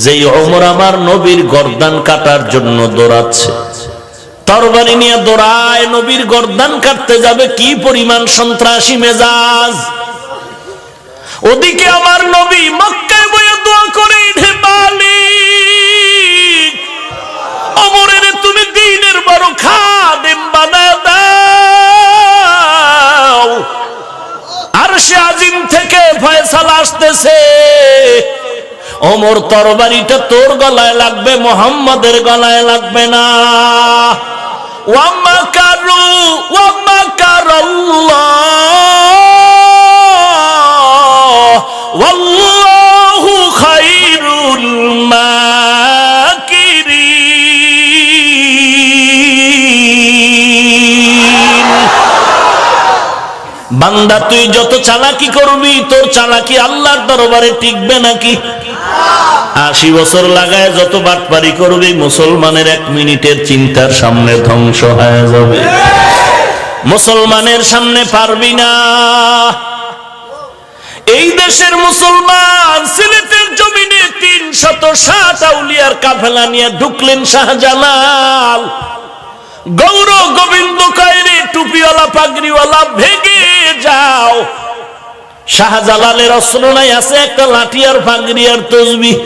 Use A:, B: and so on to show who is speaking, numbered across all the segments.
A: যেই ওমর আমার নবীর গর্দান কাটার জন্য দৌড়াচ্ছে, তরবারি নিয়ে দৌড়ায়, নবীর গর্দান কাটতে যাবে, কি পরিমাণ সন্ত্রাসী মেজাজ। ওদিকে আমার নবী মক্কায় বসে দোয়া করে, হে মালিক, ওমরের তুমি দ্বীনের বড় খাদেম বানায় দাও। আরশে আজিম থেকে ফয়সালা আসতেছে, ওমর তরবারিটা তোর গলায় লাগবে, মুহাম্মাদের গলায় লাগবে না। ওয়া মাকারু ওয়া মাকারাল্লাহ ওয়াল্লাহু খায়রুল মাকিরিন। বান্দা তুই যত চালাকি করবি, তোর চালাকি আল্লাহর দরবারে টিকবে নাকি? 80 বছর লাগায় যত বাটপারি করবি, মুসলমানের 1 মিনিটের চিন্তার সামনে ধ্বংস হয়ে যাবে। মুসলমানের সামনে পারবি না। এই দেশের মুসলমান সিলেটের জমিনে 360 আউলিয়ার কাফেলা নিয়ে ঢুকলেন শাহজালাল। গৌর গোবিন্দ কয়রে টুপিওয়ালা পাগড়িওয়ালা, ভেগে যাও। শাহজালালের অস্ত্র নাই, আছে একটা লাঠি আর পাগড়ি আর তসবিহ।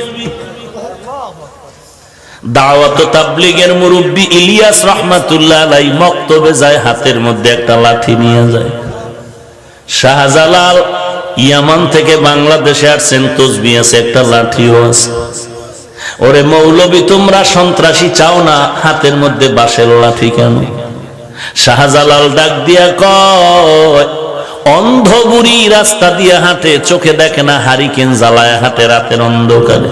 A: দাওয়াত তাবলীগের মুরব্বী ইলিয়াস রাহমাতুল্লাহ আলাইহি মক্তবে যায়, হাতের মধ্যে একটা লাঠি নিয়ে যায়। শাহজালাল ইয়ামান থেকে বাংলাদেশে আসছেন, তসবিহ আছে, একটা লাঠিও আছে। ওরে মৌলবী, তোমরা সন্ত্রাসী চাও না, হাতের মধ্যে বাঁশের লাঠি কেন? শাহজালাল ডাক দিয়া কয়, অন্ধ বুড়ি রাস্তা দিয়ে হাঁটে, চোখে দেখে না, হারিকেন জ্বালায় হাঁটে রাতের অন্ধকারে।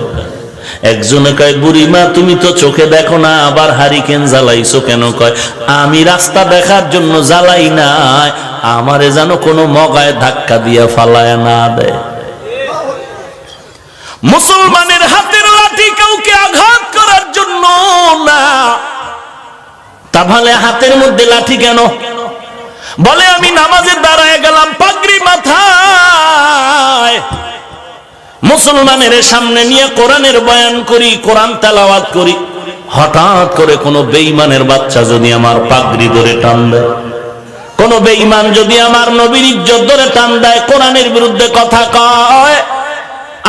A: একজনে কয়, বুড়িমা তুমি তো চোখে দেখো না, আবার হারিকেন জ্বালাইছো কেন? কয়, আমি রাস্তা দেখার জন্য জ্বালাই না, আমারে যেন কোনো মগায় ধাক্কা দিয়া ফালায় না দেয়। মুসলমানের হাতের লাঠি কাউকে আঘাত করার জন্য না, তাহলে হাতের মধ্যে লাঠি কেন? বলে, আমি নামাজে দাঁড়ায় গেলাম, পাগড়ি মাথায়, মুসলমানের সামনে নিয়ে কোরআনের বয়ান করি, কোরআন তেলাওয়াত করি। হঠাৎ করে কোন বেঈমানের বাচ্চা যদি আমার পাগড়ি ধরে টান দেয়, কোন বেঈমান যদি আমার নবীর ইজ্জত ধরে টান দেয়, কোরআনের বিরুদ্ধে কথা কয়,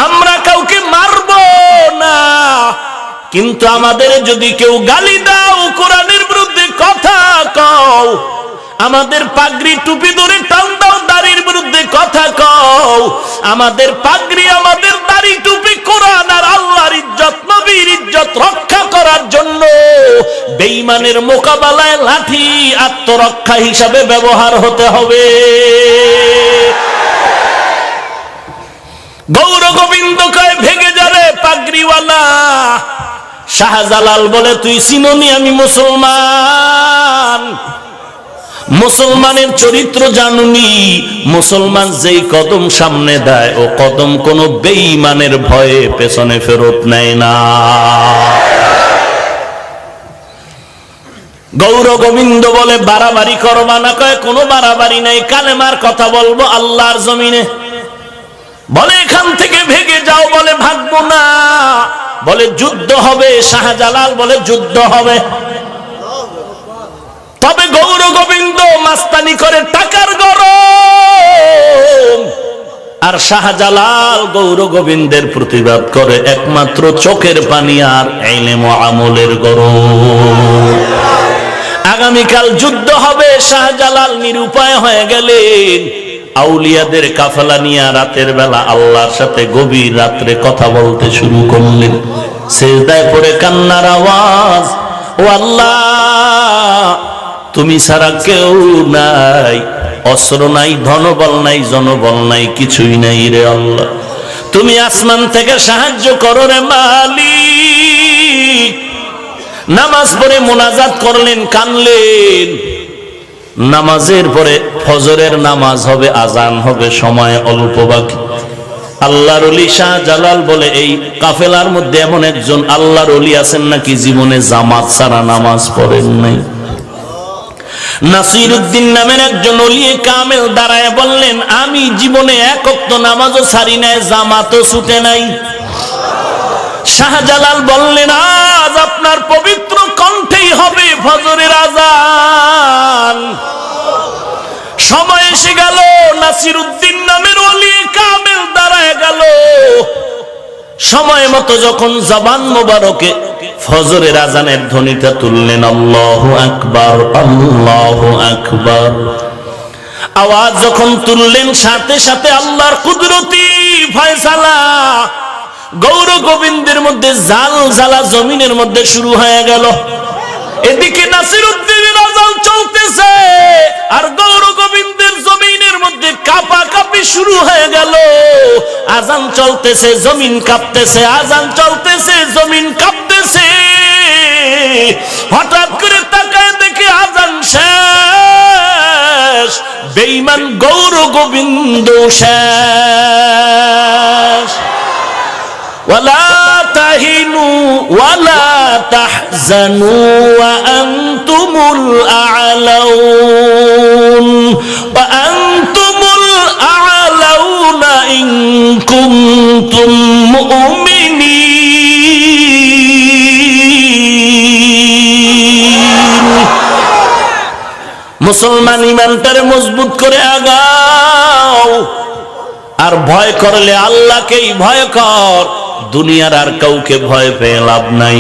A: আমরা কাউকে মারব না, কিন্তু আমাদের যদি কেউ গালি দাও, কোরআনের বিরুদ্ধে কথা কও, আমাদের পাগড়ি টুপি ধরে টান দাও, দাড়ির বিরুদ্ধে কথা কও, আমাদের পাগড়ি, আমাদের দাড়ি, টুপি কোরআন আর আল্লাহর ইজ্জত, নবীর ইজ্জত রক্ষা করার জন্য বেঈমানের মোকাবেলায় লাঠি আত্মরক্ষা হিসাবে ব্যবহার হতে হবে। গৌর গোবিন্দ কয়, ভেগে যারে পাগড়িওয়ালা। শাহজালাল বলে, তুই চিনোনি আমি মুসলমান? মুসলমানের চরিত্র জানুনি? মুসলমান যেই কদম সামনে দেয়, ও কদম কোন বেঈমানের ভয়ে পেছনে ফেরত নেয় না। গৌর গোবিন্দ বলে, বাড়াবাড়ি করবা না? কয়, কোনো বাড়াবাড়ি নাই, কালেমার কথা বলবো আল্লাহর জমিনে। বলে, এখান থেকে ভেগে যাও। বলে, ভাগবো না। বলে, যুদ্ধ হবে। শাহজালাল বলে, যুদ্ধ হবে, তবে গৌর গোবিন্দ মাস্তানি করে, টাকার গরম। আর শাহজালাল গৌর গোবিন্দের প্রতিবাদ করে একমাত্র চোখের পানি আর ইলম ও আমলের গরম। আগামীকাল যুদ্ধ হবে। শাহজালাল নিরুপায় হয়ে গেলেন। আউলিয়াদের কাফেলা নিয়ে রাতের বেলা আল্লাহর সাথে গভীর রাত্রে কথা বলতে শুরু করলেন। সিজদায় পড়ে কান্নার আওয়াজ, ও আল্লাহ, তুমি ছাড়া কেউ নাই, অস্ত্র নাই, ধনবল নাই, জনবল নাই, কিছুই নাই রে আল্লাহ। তুমি আসমান থেকে সাহায্য করো রে মালিক। নামাজ পড়ে মোনাজাত করলেন, কানলেন। নামাজের পরে ফজরের নামাজ হবে, আজান হবে, সময় অল্প বাকি। আল্লাহর ওলি শাহজালাল বলে, এই কাফেলার মধ্যে এমন একজন আল্লাহর ওলি আছেন নাকি জীবনে জামাত ছাড়া নামাজ পড়েন নাই? নাসিরউদ্দিন নামের একজন ওলিয়ে কামেল দাঁড়ায় বললেন, আমি জীবনে এক ওয়াক্ত নামাজও ছাড়ি নাই, জামাতও ছুটে নাই। শাহজালাল বললেন, আজ আপনার পবিত্র কণ্ঠেই হবে ফজরের আযান। সময় এসে গেল, নাসিরউদ্দিন নামের ওলি কামেল দাঁড়ায় গেল। সময় মতো যখন জবান মোবারকে ফজরের আযানের ধ্বনিটা তুললেন, আল্লাহু আকবার, আল্লাহু আকবার, আওয়াজ যখন তুললেন, সাথে সাথে আল্লাহর কুদরতি ফয়সালা গৌর গোবিন্দের মধ্যে জাল জ্বালা জমিনের মধ্যে শুরু হয়ে গেল। এদিকে নাসিরউদ্দিনের আযান চলতেছে, আর গৌর গোবিন্দের জমিনের মধ্যে কাঁপাকাঁপি শুরু হয়ে গেল। আযান চলতেছে, জমিন কাঁপতেছে, আযান চলতেছে, জমিন কাঁপতেছে। হঠাৎ করে তাকায় দেখে আযান শেষ, বেঈমান গৌর গোবিন্দ শেষ। ولا تهنوا ولا تحزنوا وأنتم الأعلون وأنتم الأعلون إن كنتم مؤمنين। মুসলমান ইমানটারে মজবুত করে আগাও, আর ভয় করলে আল্লাহকেই ভয় কর, দুনিয়ার আর কাউকে ভয় পেয়ে লাভ নাই।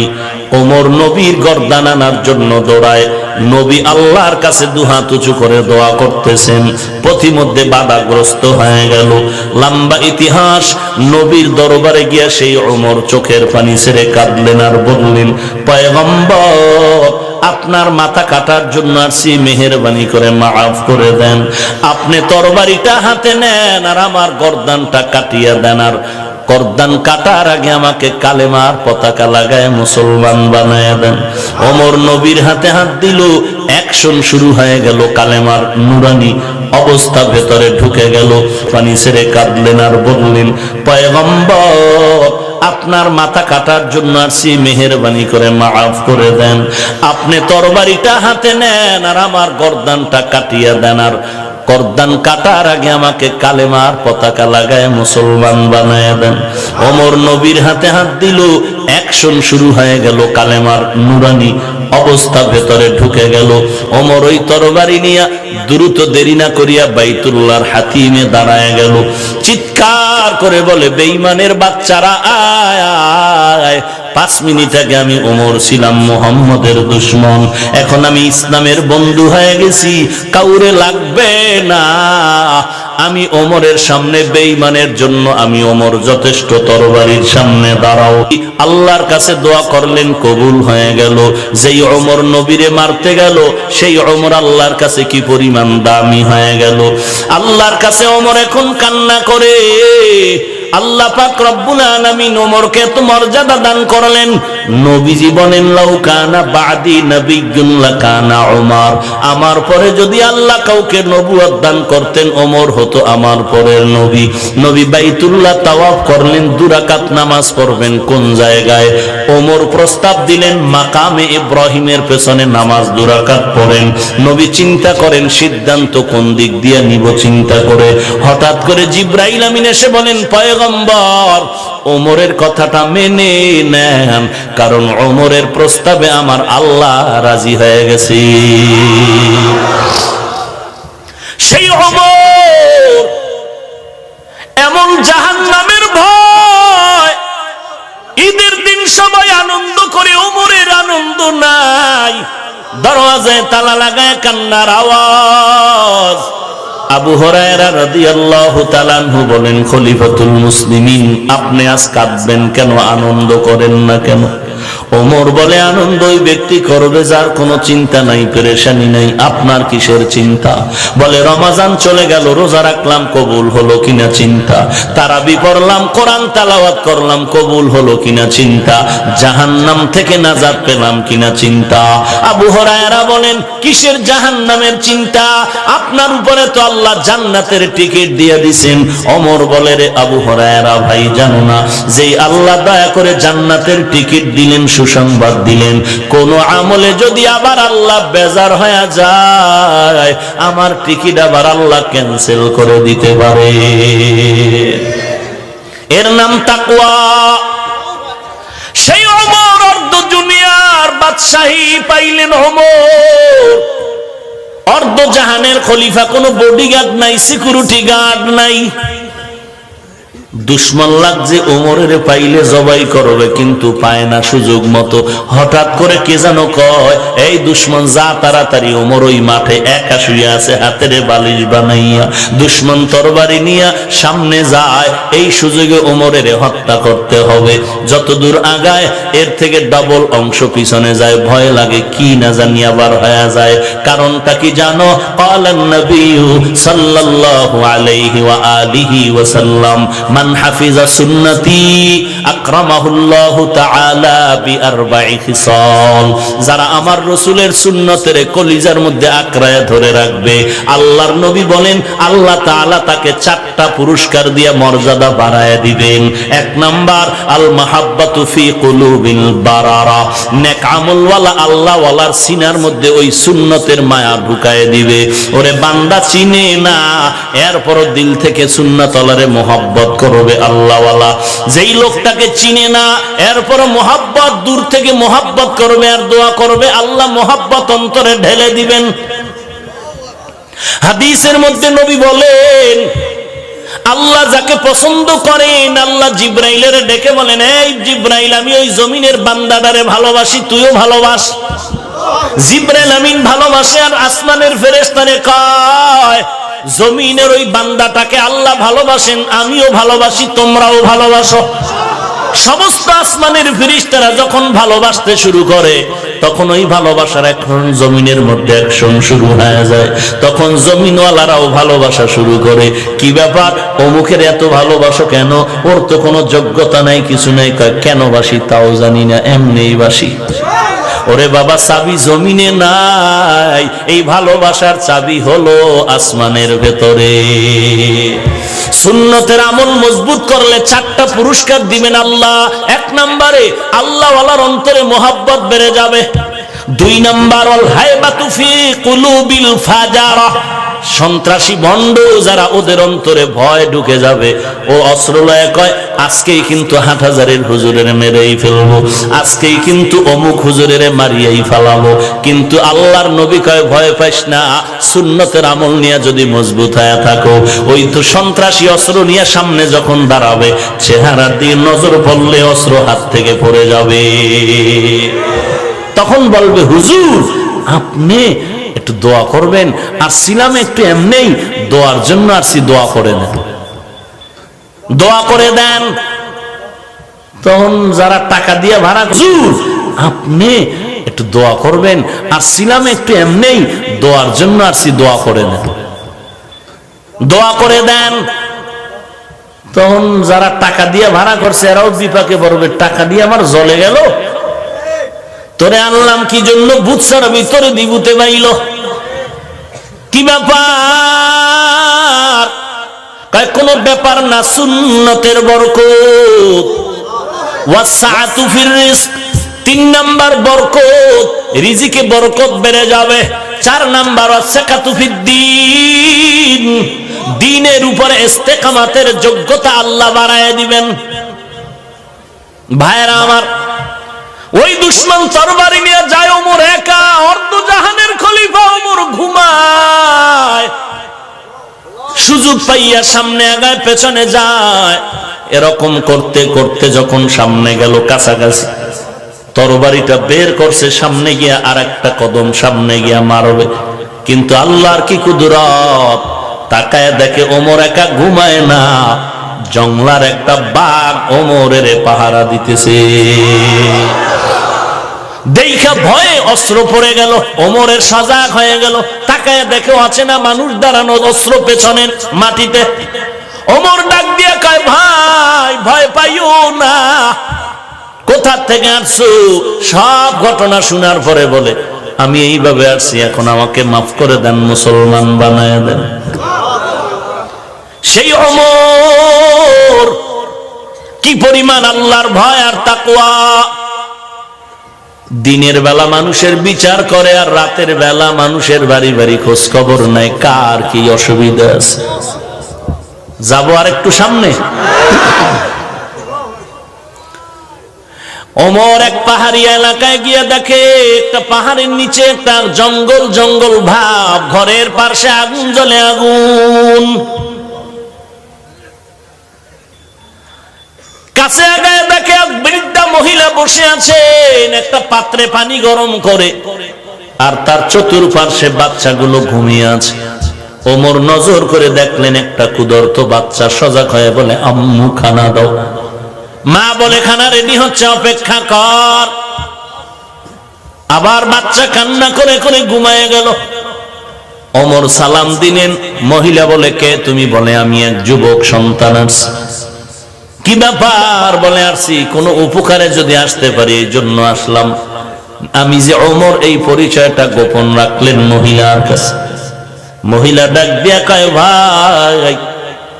A: ওমর নবীর গর্দান আনার জন্য দৌড়ায়, নবী আল্লাহর কাছে দুহাত উঁচু করে দোয়া করতেছেন, পথিমধ্যে বাধাগ্রস্ত হয়ে গেল। লম্বা ইতিহাস। নবীর দরবারে গিয়া সেই ওমর চোখের পানি ছেড়ে কাঁদলেন আর বললেন, পয়গম্বর, আপনার মাথা কাটার জন্য আসছি, মেহেরবানি করে মাফ করে দেন। আপনি তরবারিটা হাতে নেন আর আমার গর্দানটা কাটিয়া দেন, আর গর্দান কাটার আগে আমাকে কালেমার পতাকা লাগায় মুসলমান বানায় দেন। ওমর নবীর হাতে হাত দিল, অ্যাকশন শুরু হয়ে গেল। কালেমার নুরানি অবস্থা ভেতরে ঢুকে গেল। পানি ছেড়ে কাঁদলেন আর বললেন, পয়গম্বর, আপনার মাথা কাটার জন্য আসছি, মেহেরবানি করে মাফ করে দেন। আপনি তরবারিটা হাতে নেন আর আমার গর্দানটা কাটিয়া দেন, আর গর্দান কাটার আগে আমাকে কালেমার পতাকা লাগায় মুসলমান বানায় দেন। ওমর নবীর হাতে হাত দিল, অ্যাকশন শুরু হয়ে গেল। কালেমার নুরানি অবস্থা ভেতরে ঢুকে গেল। ওমর ওই তরবারি নিয়া দ্রুত দেরি না করিয়া বাইতুল্লাহর হাতিমে দাঁড়ায় গেল। চিৎকার করে বলে, বেঈমানের বাচ্চারা আয় আয়, 5 মিনিট আগে আমি ওমর ছিলাম মুহাম্মদের দুশমন, এখন আমি ইসলামের বন্ধু হয়ে গেছি, কাউরে লাগবে না। আমি ওমরের সামনে বেঈমানের জন্য আমি ওমর যথেষ্ট, তরবারির সামনে দাঁড়াও। আল্লাহর কাছে দোয়া করলেন, কবুল হয়ে গেল। যেই ওমর নবীরে মারতে গেল, সেই ওমর আল্লাহর কাছে কি পরিমাণ দামি হয়ে গেল। আল্লাহর কাছে ওমর এখন কান্না করে। আল্লাহ পাক রব্বুল আলামিন ওমরকে এত মর্যাদা দান করলেন। নবীজি বলেন, লাউ কানা বাদি নবিয়্যুন লাকানা ওমর, আমার পরে যদি আল্লাহ কাউকে নবুয়ত দান করতেন, ওমর হতো আমার পরের নবী। নবী বাইতুল্লাহ তাওয়াফ করলেন, 2 রাকাত নামাজ পড়বেন কোন জায়গায়? ওমর প্রস্তাব দিলেন, মাকামে ইব্রাহিমের পেছনে নামাজ 2 রাকাত পড়েন। নবী চিন্তা করেন সিদ্ধান্ত কোন দিক দিয়ে নিব, চিন্তা করে হঠাৎ করে জিবরাইল আমিন এসে বলেন, পয়গম্বর, ওমরের কথাটা মেনে নেন, কারণ ওমরের প্রস্তাবে আমার আল্লাহ রাজি হয়ে গেছে। সেই ওমর এমন জাহান্নামের ভয়, ঈদের দিন সবাই আনন্দ করে, ওমরের আনন্দ নাই। দরওয়াজায় তালা লাগায় কান্নার আওয়াজ। আবু হুরায়রা রাদিয়াল্লাহু তাআলা আনহু বলেন, খলিফাতুল মুসলিমিন, আপনি আজ কাঁদবেন কেন, আনন্দ করেন না কেন? ওমর বলে, আনন্দ ওই ব্যক্তি করবে যার কোনো চিন্তা নাই, পেরেশানি নাই। আপনার কিসের চিন্তা? বলে, রমাজান চলে গেল, রোজা রাখলাম, কবুল হলো কিনা চিন্তা। তারাবি পড়লাম, কোরআন তেলাওয়াত করলাম, কবুল হলো কিনা চিন্তা। জাহান্নাম থেকে নাজাত পেলাম কিনা চিন্তা। আবু হুরায়রা বলেন, কিসের জাহান্নামের চিন্তা? আপনার উপরে তো আল্লাহ জান্নাতের টিকিট দিয়ে দিয়েছেন। ওমর বলে, রে আবু হুরায়রা ভাই, জানো না, যেই আল্লাহ দয়া করে জান্নাতের টিকিট দিলেন, সুসংবাদ দিলেন, কোন আমলে যদি আবার আল্লাহ বেজার হয়ে যায়, আমার টিকিট আবার আল্লাহ ক্যান্সেল করে দিতে পারে। এর নাম তাকওয়া। বাদশাহী পাইলেন ওমর, অর্ধ জাহানের খলিফা, কোনো বডিগার্ড নাই, সিকিউরিটি গার্ড নাই। দুশ্মন লাগছে ওমরের পাইলে জবাই করবে, কিন্তু পায় না সুযোগ মতো। হঠাৎ করে কে যেন কয়, এই দুশ্মন যা তাড়াতাড়ি, ওমর ওই মাঠে একা শুয়ে আছে হাতের বালিশ বানাইয়া। দুশ্মন তরবারি নিয়ে সামনে যায়, এই সুযোগে ওমরের হত্যা করতে হবে। যত দূর আগায় এর থেকে ডবল অংশ পিছনে যায়, ভয় লাগে কি না জানি আবার হয়ে যায়। কারণটা কি জানো? ক্বালান নবিয়্যু সাল্লাল্লাহু আলাইহি ওয়া আলিহি ওয়াসাল্লাম, মান হাফিজা সুন্নতি আকরামাহুল্লাহু তাআলা বিআরবা'i খিসাল, যারা আমার রাসূলের সুন্নতের কলিজার মধ্যে আঁকড়ায় ধরে রাখবে, আল্লাহর নবী বলেন আল্লাহ তাআলা তাকে 4টা পুরস্কার দিয়ে মর্যাদা বাড়ায় দিবেন। 1 নাম্বার, আল মাহাব্বাতু ফি কুলুবিল বারারা, নেক আমলওয়ালা আল্লাহওয়ালার সিনার মধ্যে ওই সুন্নতের মায়া ঢুকায় দিবে। ওরে বান্দা চিনে না, এরপর দিল থেকে সুন্নতওয়ালারে মোহাব্বত করবে আল্লাহওয়ালা। যেই লোকটাকে চিনে না, এরপর মোহাব্বত, দূর থেকে মোহাব্বত করবে আর দোয়া করবে, আল্লাহ মোহাব্বত অন্তরে ঢেলে দিবেন। হাদিসের মধ্যে নবী বলেন, আল্লাহ যাকে পছন্দ করেন, আল্লাহ জিব্রাইলের ডেকে বলেন, এই জিব্রাইল, আমি ওই জমিনের বান্দাটারে ভালোবাসি, তুইও ভালোবাস। জিব্রাইল আমিন ভালোবাসে, আর আসমানের ফেরেশতারে কয়, জমিনের ওই বান্দাটাকে আল্লাহ ভালোবাসেন, আমিও ভালোবাসি, তোমরাও ভালোবাসো। সমস্ত আসমানের ফেরেশতারা যখন ভালোবাসতে শুরু করে, তখন ওই ভালোবাসার এখন জমিনের মধ্যে অ্যাকশন শুরু হয়ে যায়। তখন জমিনওয়ালারাও ভালোবাসা শুরু করে। কি ব্যাপার, অমুকের এত ভালোবাসো কেন? ওর তো কোনো যোগ্যতা নাই, কিছু নাই। কেন বাসি তাও জানি না, এমনিই বাসি। ওরে বাবা, চাবি জমিনে নাই, এই ভালোবাসার চাবি হলো আসমানের ভেতরে। সুন্নতের আমল মজবুত করলে 4টা পুরস্কার দিবেন আল্লাহ। 1 নম্বরে আল্লাহওয়ালার অন্তরে মোহাব্বত বেড়ে যাবে। 2 নম্বর, আল হায়বাতু ফি কুলুবিল ফাজারা, সন্ত্রাসী ভণ্ড যারা, ওদের অন্তরে ভয় ঢুকে যাবে। ও অস্ত্র লয়ে কয়, আজকেই কিন্তু হাটহাজারের হুজুরের মেরেই ফেলবো, আজকেই কিন্তু অমুক হুজুরের মারিয়াই ফেলাবো। কিন্তু আল্লাহর নবী কয়, ভয় পাইস না, সুন্নতের আমল নিয়ে যদি মজবুত হয়ে থাকো, ওই তো সন্ত্রাসী অস্ত্র নিয়ে সামনে যখন দাঁড়াবে, চেহারার দিয়ে নজর পড়লে অস্ত্র হাত থেকে পড়ে যাবে। তখন বলবে, হুজুর আপনি একটু দোয়া করবেন। আর ছিলাম একটু এমনিই, দোয়ার জন্য আসছি, দোয়া করে দেন, দোয়া করে দেন। তখন যারা টাকা দিয়ে ভাড়া, হুজুর আপনি একটু দোয়া করবেন, আর ছিলাম একটু এমনিই, দোয়ার জন্য আসছি, দোয়া করে দেন, দোয়া করে দেন। তখন যারা টাকা দিয়ে ভাড়া করছে, এরাও বিপাকে পড়বে, টাকা দিয়ে আমার জ্বলে গেল, তোরে আনলাম কি জন্য, বুঝ ছাড়া ভিতরে দিবুতে বাইল। কি ব্যাপার? কোন ব্যাপার না, সুন্নতের বরকত। ওয়াসআতু ফির রিজক, 3 নাম্বার বরকত, রিজিকে বরকত বেড়ে যাবে। 4 নাম্বার, ওয়াসসাকাতু ফিদ্দীন, দ্বীনের উপরে ইস্তেকামাতের যোগ্যতা আল্লাহ বাড়ায় দিবেন। ভাইরা আমার, ওই দুশ্মন তরবারি নিয়ে যায়, ওমর একা, অর্ধ জাহানের খলিফা ওমর ঘুমায়। সুযোগ পাইয়া সামনে আগায়, পেছনে যায়, এরকম করতে করতে যখন সামনে গেল, কাছাকাছি, তরবারিটা বের করছে, সামনে গিয়া আর একটা কদম সামনে গিয়া মারবে। কিন্তু আল্লাহর কি কুদরত, তাকায় দেখে ওমর একা ঘুমায় না, জঙ্গলার একটা বাঘ ওমরের পাহারা দিতেছে। দেখা ভয়ে অস্ত্র পড়ে গেল, ওমরের সজাগ হয়ে গেল, তাকায় দেখে আছে না মানুষ দাঁড়ানো, অস্ত্র পেছনের মাটিতে। ওমর ডাক দিয়া কয়, ভাই ভয় পাইও না, কোথা থেকে আসছো? সব ঘটনা শোনার পরে বলে, আমি এইভাবে আসছি, এখন আমাকে মাফ করে দেন, মুসলমান বানায় দেন। সেই ওমর কি পরিমাণ আল্লাহর ভয় আর তাকওয়া! দিনের বেলা মানুষের বিচার করে, আর রাতের বেলা মানুষের বাড়ি বাড়ি খোঁজ খবর নাই, কার কি অসুবিধা আছে। যাবো আর একটু সামনে। ওমর এক পাহাড়ি এলাকায় গিয়ে দেখে একটা পাহাড়ের নিচে একটা জঙ্গল জঙ্গল ভাব, ঘরের পাশে আগুন জ্বলে, আগুন। কাছে আগায় দেখে এক বৃদ্ধা মহিলা বসে আছেন, একটা পাত্রে পানি গরম করে, আর তার চতুর্পার্শ্বে বাচ্চাগুলো ঘুমিয়ে আছে। ওমর নজর করে দেখলেন একটা ক্ষুধার্ত বাচ্চা সজাগ হয়ে বলে, আম্মু খানা দাও। মা বলে, খানা রেডি হচ্ছে, অপেক্ষা কর। আবার বাচ্চা কান্না করে করে ঘুমায় গেল। ওমর সালাম দিলেন। মহিলা বলে, কে তুমি? বলে, আমি এক যুবক সন্তান আসছি। কি ব্যাপার? বলে, আসছি কোনো উপকারে যদি আসতে পারি এই জন্য আসলাম। আমি যে ওমর এই পরিচয়টা গোপন রাখলেন মহিলার কাছে। মহিলা ডাক দিয়া কয়, ভাই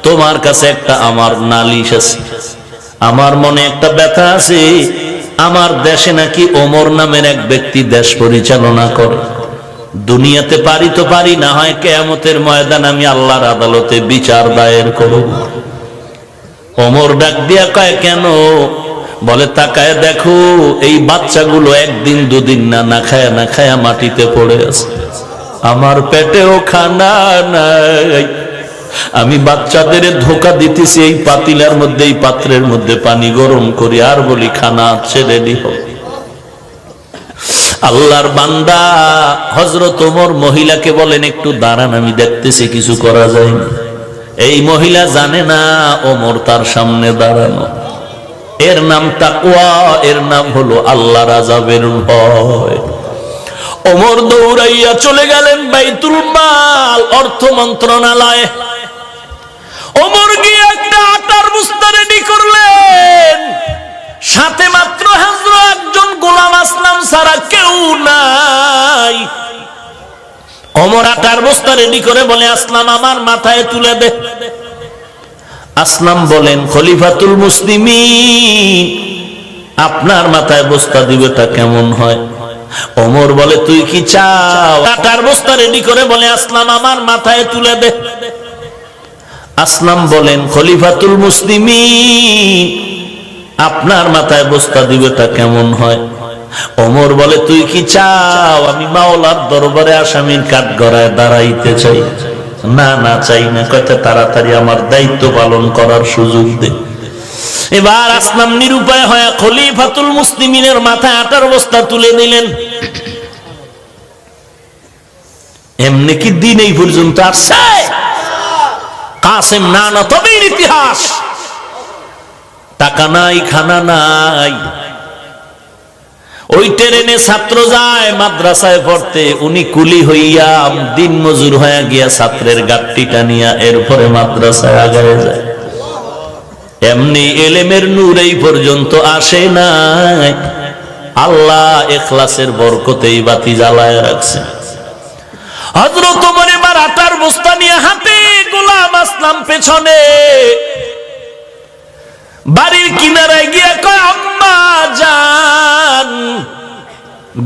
A: তোমার কাছে একটা আমার নালিশ আছে, আমার মনে একটা ব্যথা আছে। আমার দেশে নাকি ওমর নামের এক ব্যক্তি দেশ পরিচালনা করে। দুনিয়াতে পারি তো পারি, না হয় কিয়ামতের ময়দান আমি আল্লাহর আদালতে বিচার দায়ের করব। ওমর ডাক দিয়া কয়, কেন? বলে, তাকায় দেখো এই বাচ্চাগুলো একদিন দুদিন না খায়া না খায়া মাটিতে পড়ে আছে, আমার পেটেও খানা নাই। আমি বাচ্চাদের ধোকা দিতেছি এই পাতিলার মধ্যে, এই পাত্রের মধ্যে পানি গরম করি, আর বলি খানা আছে রেডি হোক। আল্লাহর বান্দা হযরত ওমর মহিলাকে বলেন, একটু দাঁড়ান, আমি দেখতেছি কিছু করা যায় না। এই মহিলা জানে না ওমর তার সামনে দাঁড়ানো। এর নাম তাকওয়া, এর নাম হলো আল্লাহর আযাবের ভয়। ওমর দৌড়াইয়া চলে গেলেন বাইতুল মাল, অর্থ মন্ত্রণালয়ে। ওমর গিয়ে একটা আটার বস্তা রেডি করলেন, সাথে মাত্র হযরত একজন গোলাম আসলাম ছাড়া কেউ নাই। ওমর আটার বস্তা রেডি করে বলে, আসলাম আমার মাথায় তুলে দে। আসলাম বলেন, খলিফাতুল মুসলিমিন আপনার মাথায় বস্তা দিবেটা কেমন হয়? ওমর বলে, তুই কি চাও? আটার বস্তা রেডি করে বলে, আসলাম আমার মাথায় তুলে দে। আসলাম বলেন, খলিফাতুল মুসলিমিন আপনার মাথায় বস্তা দিবেটা কেমন হয়? ওমর বলে, তুই কি চাও? আমি মাওলার দরবারে আসামির কাঠগড়ায় দাঁড়াইতে চাই। না না, চাই না। কত তাড়াতাড়ি আমার দায়িত্ব পালন করার সুযোগ দে। এবার আসলাম নিরুপায় হয়ে খলিফাতুল মুসলিমিনের মাথায় আটার বস্তা তুলে দিলেন। এমনি কি দিন এই পর্যন্ত আসছে? কাসেম না না, তবেই ইতিহাস। টাকা নাই, খানা নাই। ওই ট্রেনে ছাত্র যায় মাদ্রাসায় পড়তে, উনি কুলি হইয়া দিন মজুর হয়ে গিয়া ছাত্রের গাট্টিটা নিয়া এরপরে মাদ্রাসায় আগায় যায়। এমনি এলেমের নূর এই পর্যন্ত আসে নাই। আল্লাহ ইখলাসের বরকতেই বাতি জ্বালায় রাখছে। হযরত ওমর এবার আটার বস্তা নিয়ে হাতে, গোলাম আসলাম পেছনে। বাড়ির কিনারায় গিয়ে কয়, আম্মা যান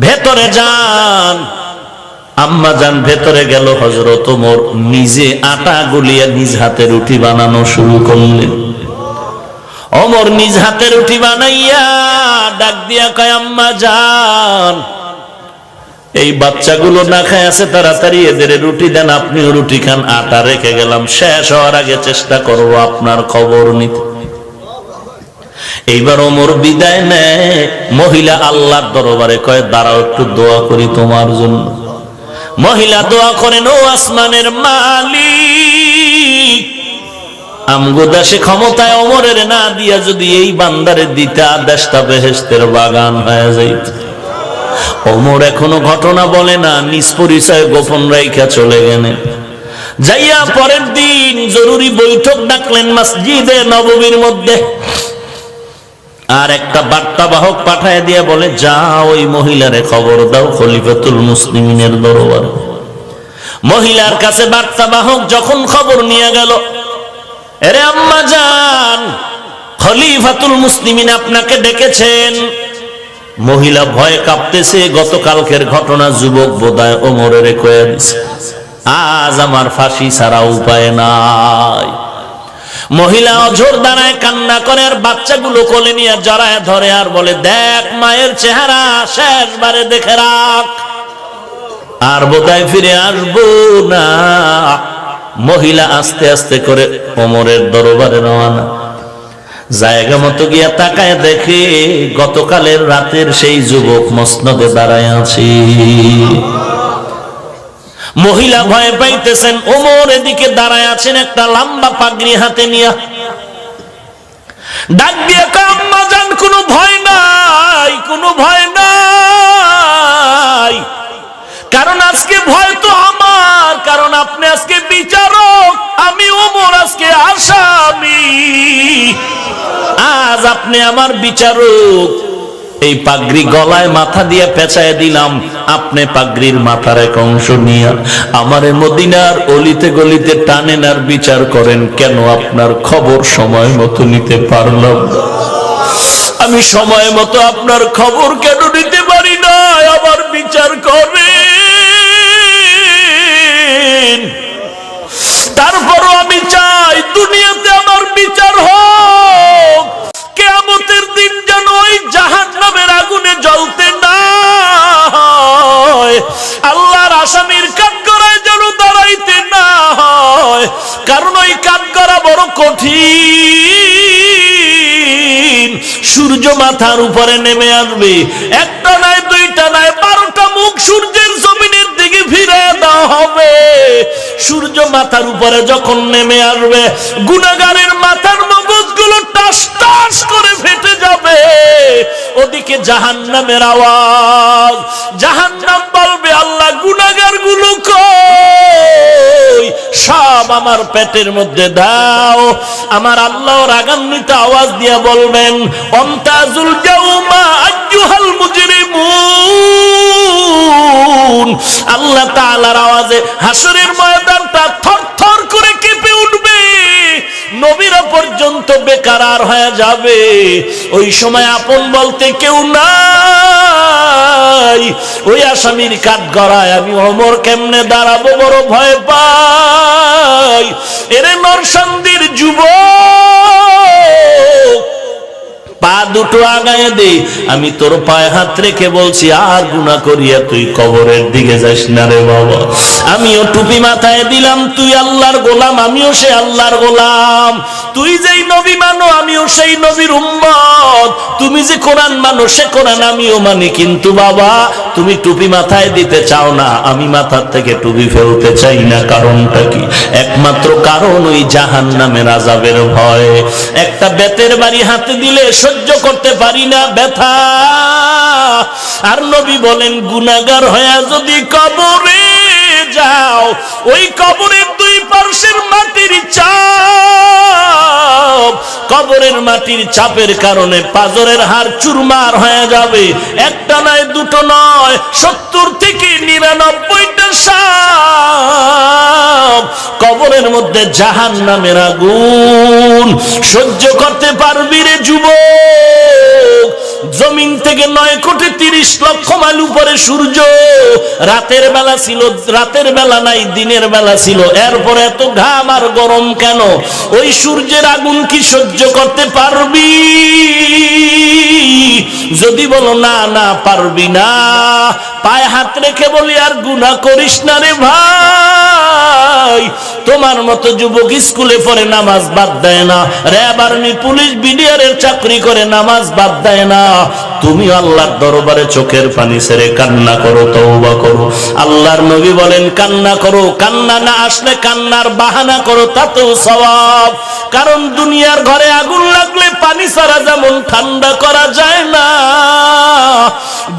A: ভেতরে যান। আম্মা যান ভেতরে গেল। হযরত ওমর নিজে আটা গুলিয়ে নিজ হাতে রুটি বানানো শুরু করলেন। ওমর নিজ হাতে রুটি বানাইয়া ডাক দিয়া কয়, আম্মা যান এই বাচ্চাগুলো না খায় আছে, তাড়াতাড়ি এদের রুটি দেন, আপনিও রুটি খান। আটা রেখে গেলাম, শেষ হওয়ার আগে চেষ্টা করবো আপনার খবর নিতে। এইবার ওমর বিদায় নেয়। মহিলা আল্লাহর দরবারে কয়, দাঁড়াও একটু দোয়া করি তোমার জন্য। মহিলা দোয়া করেন, ও আসমানের মালিক, আমগো দেশে ক্ষমতায় ওমরের না দিয়া যদি এই বান্দারে দিতা, দেশটা বেহেশতের বাগান হয়ে যাইত। ওমর এখনো ঘটনা বলে না, নিজ পরিচয় গোপন রাইখা চলে গেলেন। যাইয়া পরের দিন জরুরি বৈঠক ডাকলেন মসজিদে নববীর মধ্যে। আর একটা বার্তাবাহক পাঠায় দিয়ে বলে, যাও ওই মহিলারে খবর দাও খলিফাতুল মুসলিমিনের দরবারে। মহিলার কাছে বার্তাবাহক যখন খবর নিয়ে গেল, এরে আম্মা জান, খলিফাতুল মুসলিমিন আপনাকে ডেকেছেন। মহিলা ভয়ে কাঁপতেছে, গতকালকের ঘটনা যুবক বোধহয় ওমরের কয়ে দিছে, আজ আমার ফাঁসি ছাড়া উপায় নাই। মহিলা অঝোর দাঁড়ায় কান্না করে, আর বাচ্চাগুলো কোলে নিয়ে জড়ায় ধরে আর বলে, দেখ মায়ের চেহারা শেষবারে দেখে রাখ, আর বোধহয় ফিরে আসবো না। মহিলা আস্তে আস্তে করে ওমরের দরবারে রওনা। জায়গা মতো গিয়া তাকায় দেখে গতকালের রাতের সেই যুবক মসনদে দাঁড়ায় আছে। মহিলা ভয় পাইতেছেন, ওমর এদিকে দাঁড়ায় আছেন একটা লম্বা পাগড়ি হাতে নিয়ে। ডাক দিয়ে আম্মা জান, কোনো ভয় নাই, কোনো ভয় নাই, কারণ আজকে ভয় তো আমার, কারণ আপনি আজকে বিচারক, আমি ওমর আজকে আসামি, আজ আপনি আমার বিচারক। এই পাগড়ি গলায় মাথা দিয়ে পেঁচায় দিলাম, আপনি পাগড়ির মাথার এক অংশ নিয়ে আমারে মদিনার অলিতে গলিতে টানেন আর বিচার করেন। কেন? আপনার খবর সময় মতো নিতে পারলাম না। আমি সময় মতো আপনার খবর কেন নিতে পারি না? আমার বিচার করেন। তারপরও আমি চাই দুনিয়াতে আমার বিচার হোক, কিয়ামতের দিন যেন ওই জাহান্নামের আগুনে জ্বলতে না হয়, আল্লাহর আসামির কাঠগড়ায় যেন দাঁড়াইতে না হয়, কারণ ওই কাঠগড়া বড় কঠিন। সূর্য মাথার উপরে নেমে আসবে, একটা নয়, দুইটা নয়, 12টা মুখ সূর্যের জমিনের দিকে ফিরে দেওয়া হবে। সূর্য মাথার উপরে যখন নেমে আসবে, গুনাহগারের মাথার মগজগুলো টাস টাস করে ফেটে যাবে। ওদিকে জাহান্নামের আওয়াজ, জাহান্নাম বলবে, আল্লাহ গুনাহগার গুলো কই? সব আমার পেটের মধ্যে দাও। আমার আল্লাহ রাগান্বিত আওয়াজ দিয়া বলবেন, অমতাজুল ইয়াউমা আইয়ুহাল মুজরিমুন। আল্লাহ তাআলার আওয়াজে হাসরের ময়দানটা থরথর করে কেঁপে উঠবে, নবীরা পর্যন্ত বেকারার হয়ে যাবে। ওই সময় আপন বলতে কেউ নাই। ওই আসামির কাঠগড়ায় আমি ওমর কেমনে দাঁড়াবো, বড় ভয় পাই। এরে নরসন্দির যুবক, পা দুটো আগায় দে, আমি তোর পায়ে হাত রেখে বলছি, আর গুনাহ করিয়া তুই কবরের দিকে যাস না রে বাবা। আমিও টুপি মাথায় দিলাম, তুই আল্লাহর গোলাম, আমিও সে আল্লাহর গোলাম। তুই যেই নবী মানো, আমিও সেই নবীর উম্মত। তুমি যে কোরআন মানো, সে কোরআন আমিও মানি। কিন্তু বাবা, তুমি টুপি মাথায় দিতে চাও না, আমি মাথার থেকে টুপি ফেলতে চাই না। কারণটা কি? একমাত্র কারণ ওই জাহান্নামের আযাবের ভয়। একটা বেতের বাড়ি হাতে দিলে সহ্য করতে পারি না ব্যথা। আর নবী বলেন, গুনাহগার হয়ে যদি কবরে যাও, ওই কবরের দুই পার্শ্বের মাটির চাপ, কবরের মাটির চাপের কারণে পাজরের হাড় চুরমার হয়ে যাবে। একটা নয়, দুটো নয়, 70 থেকে 99টা সাপ। কবরের মধ্যে জাহান্নামের আগুন সহ্য করতে পারবি রে যুবক? জমিন থেকে 9,30,00,000 মাইল উপরে সূর্য। রাতের বেলা ছিল, রাতের বেলা নাই, দিনের বেলা ছিল। এরপরে এত ঘাম আর গরম কেন? ওই সূর্যের আগুন কি সহ্য করতে পারবি? যদি বলো না, না পারবি না, পায়ে হাত রেখে বলি, আর গুনাহ করিস না রে ভাই। তোমার মতো যুবক স্কুলে পড়ে নামাজ বাদ দেয় না, র্যাব, আর্মি, পুলিশ, বিডিআরের চাকরি করে নামাজ বাদ দেয় না। তুমি আল্লাহর দরবারে চোখের পানি ছেড়ে কান্না করো, তওবা করো। আল্লাহর নবী বলেন, কান্না করো, কান্না না আসলে কান্নার বাহানা করো, তাতেও সওয়াব। কারণ দুনিয়ার ঘরে আগুন লাগলে পানি ছাড়া যেমন ঠান্ডা করা যায় না,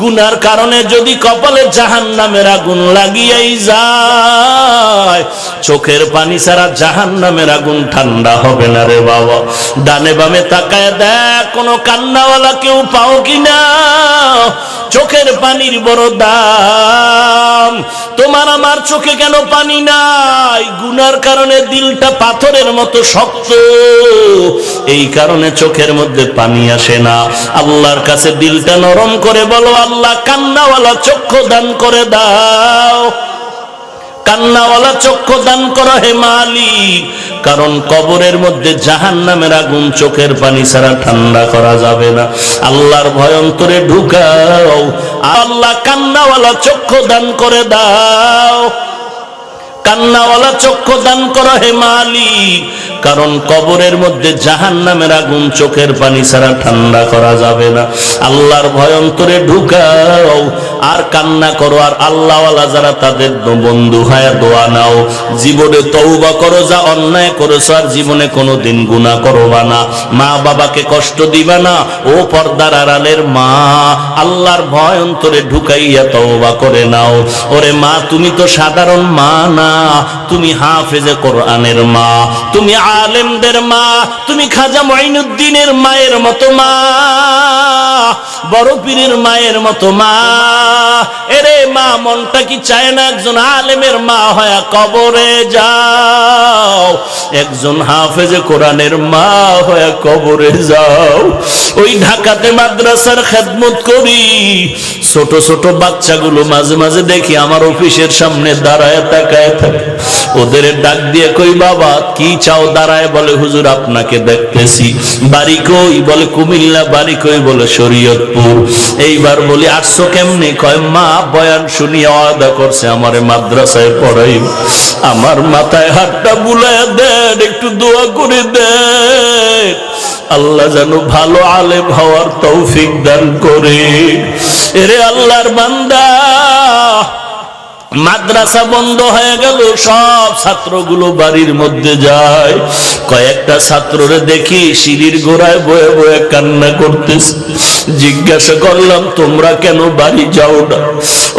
A: গুনার কারণে যদি কপালে জাহান্নামের আগুন লাগিয়াই যায়, চোখের পানি ছাড়া জাহান্নামের আগুন ঠান্ডা হবে না রে বাবা। ডানে বামে তাকায় দেখ, কোনো কান্নাওয়ালা কেউ পাও কিনা? চোখের পানির বড় দাম। তোমার আমার চোখে কেন পানি নাই? গুনার কারণে দিলটা পাথরের মতো শক্ত, এই কারণে চোখের মধ্যে পানি আসে না। আল্লাহর কাছে দিলটা নরম করে বলো, আল্লাহ কান্নাওয়ালা চক্ষু দান করে দাও। কান্নাওয়ালা চক্ষু দান করো হে মালিক, কারণ কবরের মধ্যে জাহান্নামের আগুন চোখের পানি ছাড়া ঠান্ডা করা যাবে না। আল্লাহর ভয় অন্তরে ঢুকাও, আল্লাহ কান্নাওয়ালা চক্ষু দান করে দাও, কান্নাওয়ালা চক্ষু দান করো হে মালিক, কারণ কবরের মধ্যে জাহান্নামের আগুন চোখের পানি ছাড়া ঠান্ডা করা যাবে না। আল্লাহর ভয় অন্তরে ঢুকাও আর কান্না করো, আর আল্লাহওয়ালা যারা তাদের বন্ধু হয় দোয়া নাও। জীবনে তওবা করো, যা অন্যায় করেছো আর জীবনে কোনোদিন গুনাহ করবা না। মা বাবাকে কষ্ট দিবা না। ও পর্দার আড়ালের মা, আল্লাহর ভয় অন্তরে ঢুকাইয়া তওবা করে নাও। ওরে মা, তুমি তো সাধারণ মা না, তুমি হাফেজে কোরআনের মা, তুমি আলেমদের মা, তুমি খাজা মুঈনুদ্দিনের মায়ের মতো মা, বড় পীরের মায়ের মতো মা। এরে মা, মনটা কি চায় না একজন আলেমের মা হয়ে কবরে যাও, একজন হাফেজে কোরআনের মা হয়ে কবরে যাও। ওই ঢাকাতে মাদ্রাসার খেদমত করি, ছোট ছোট বাচ্চাগুলো মাঝে মাঝে দেখি আমার অফিসের সামনে দাঁড়ায় তাকায় থাকে। ওদের ডাক দিয়ে কই, বাবা কি চাও? দাঁড়ায় বলে, হুজুর আপনাকে দেখতেছি। বাড়ি কই? বলে কুমিল্লা। বাড়ি কই? বলে শরীয়তপুর। এইবার বলি আসছো কেমনে? কয় মা বয়ান শুনিয়ে ওয়াদা করছে আমারে মাদ্রাসায় পড়াইব। আমার মাথায় হাতটা বুলায় দেন, একটু দোয়া করে দেন, আল্লাহ যেন ভালো আলেম হওয়ার তৌফিক দান করে। এরে আল্লাহর বান্দা, মাদ্রাসা বন্ধ হয়ে গেল, সব ছাত্রগুলো বাড়ির মধ্যে যায়। কয়েকটা ছাত্ররে দেখি সিঁড়ির গোড়ায় বয়ে বয়ে কান্না করতেছে। জিজ্ঞাসা করলাম, তোমরা কেন বাড়ি যাও না?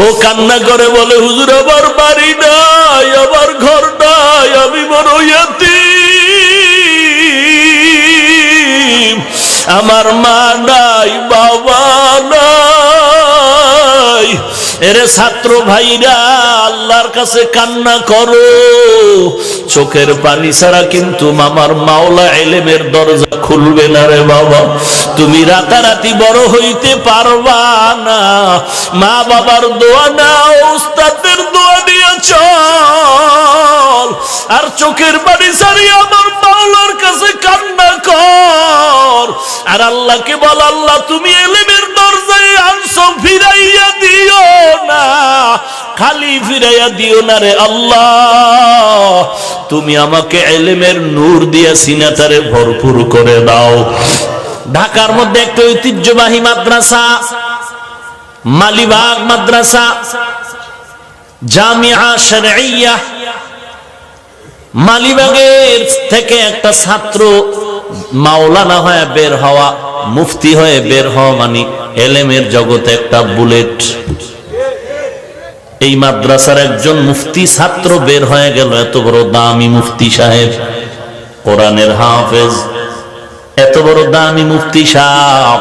A: ও কান্না করে বলে, হুজুর আমার বাড়ি নাই, আমার ঘর নাই, আমি বড় ইয়াতীম, আমার মা নাই, বাবা নাই। এরে ছাত্র ভাইরা, আল্লাহর কাছে কান্না করো, চোখের পানি ছাড়া কিন্তু আমার মাওলা ইলমের দরজা খুলবে না রে বাবা। তুমি রাতারাতি বড় হইতে পারবা না। মা বাবার দোয়া নাও, উস্তাদের দোয়া নিয়ে চল, আর চোখের পানি ছাড়িয়ে আমার মাওলার কাছে কান্না কর। আর আল্লাহকে বল, আল্লাহ তুমি ইলমের দরজায় আনছো, ফিরাইয়া দিও না, খালি ফিরাইয়া দিও না রে আল্লাহ। তুমি আমাকে ইলমের নূর দিয়া সিনাটারে ভরপুর করে দাও। ঢাকার মধ্যে একটা ঐতিহ্যবাহী মাদ্রাসা, মালিবাগ মাদ্রাসা, জামিয়া শরঈয়া। মালিবাগের থেকে একটা ছাত্র মাওলানা হয়ে বের হওয়া, মুফতি হয়ে বের হওয়া মানে ইলমের জগতে একটা বুলেট। এই মাদ্রাসার একজন মুফতি ছাত্র বের হয়ে গেল, এত বড় দামি মুফতি সাহেব, কোরআনের হাফেজ, এত বড় দামি মুফতি সাহেব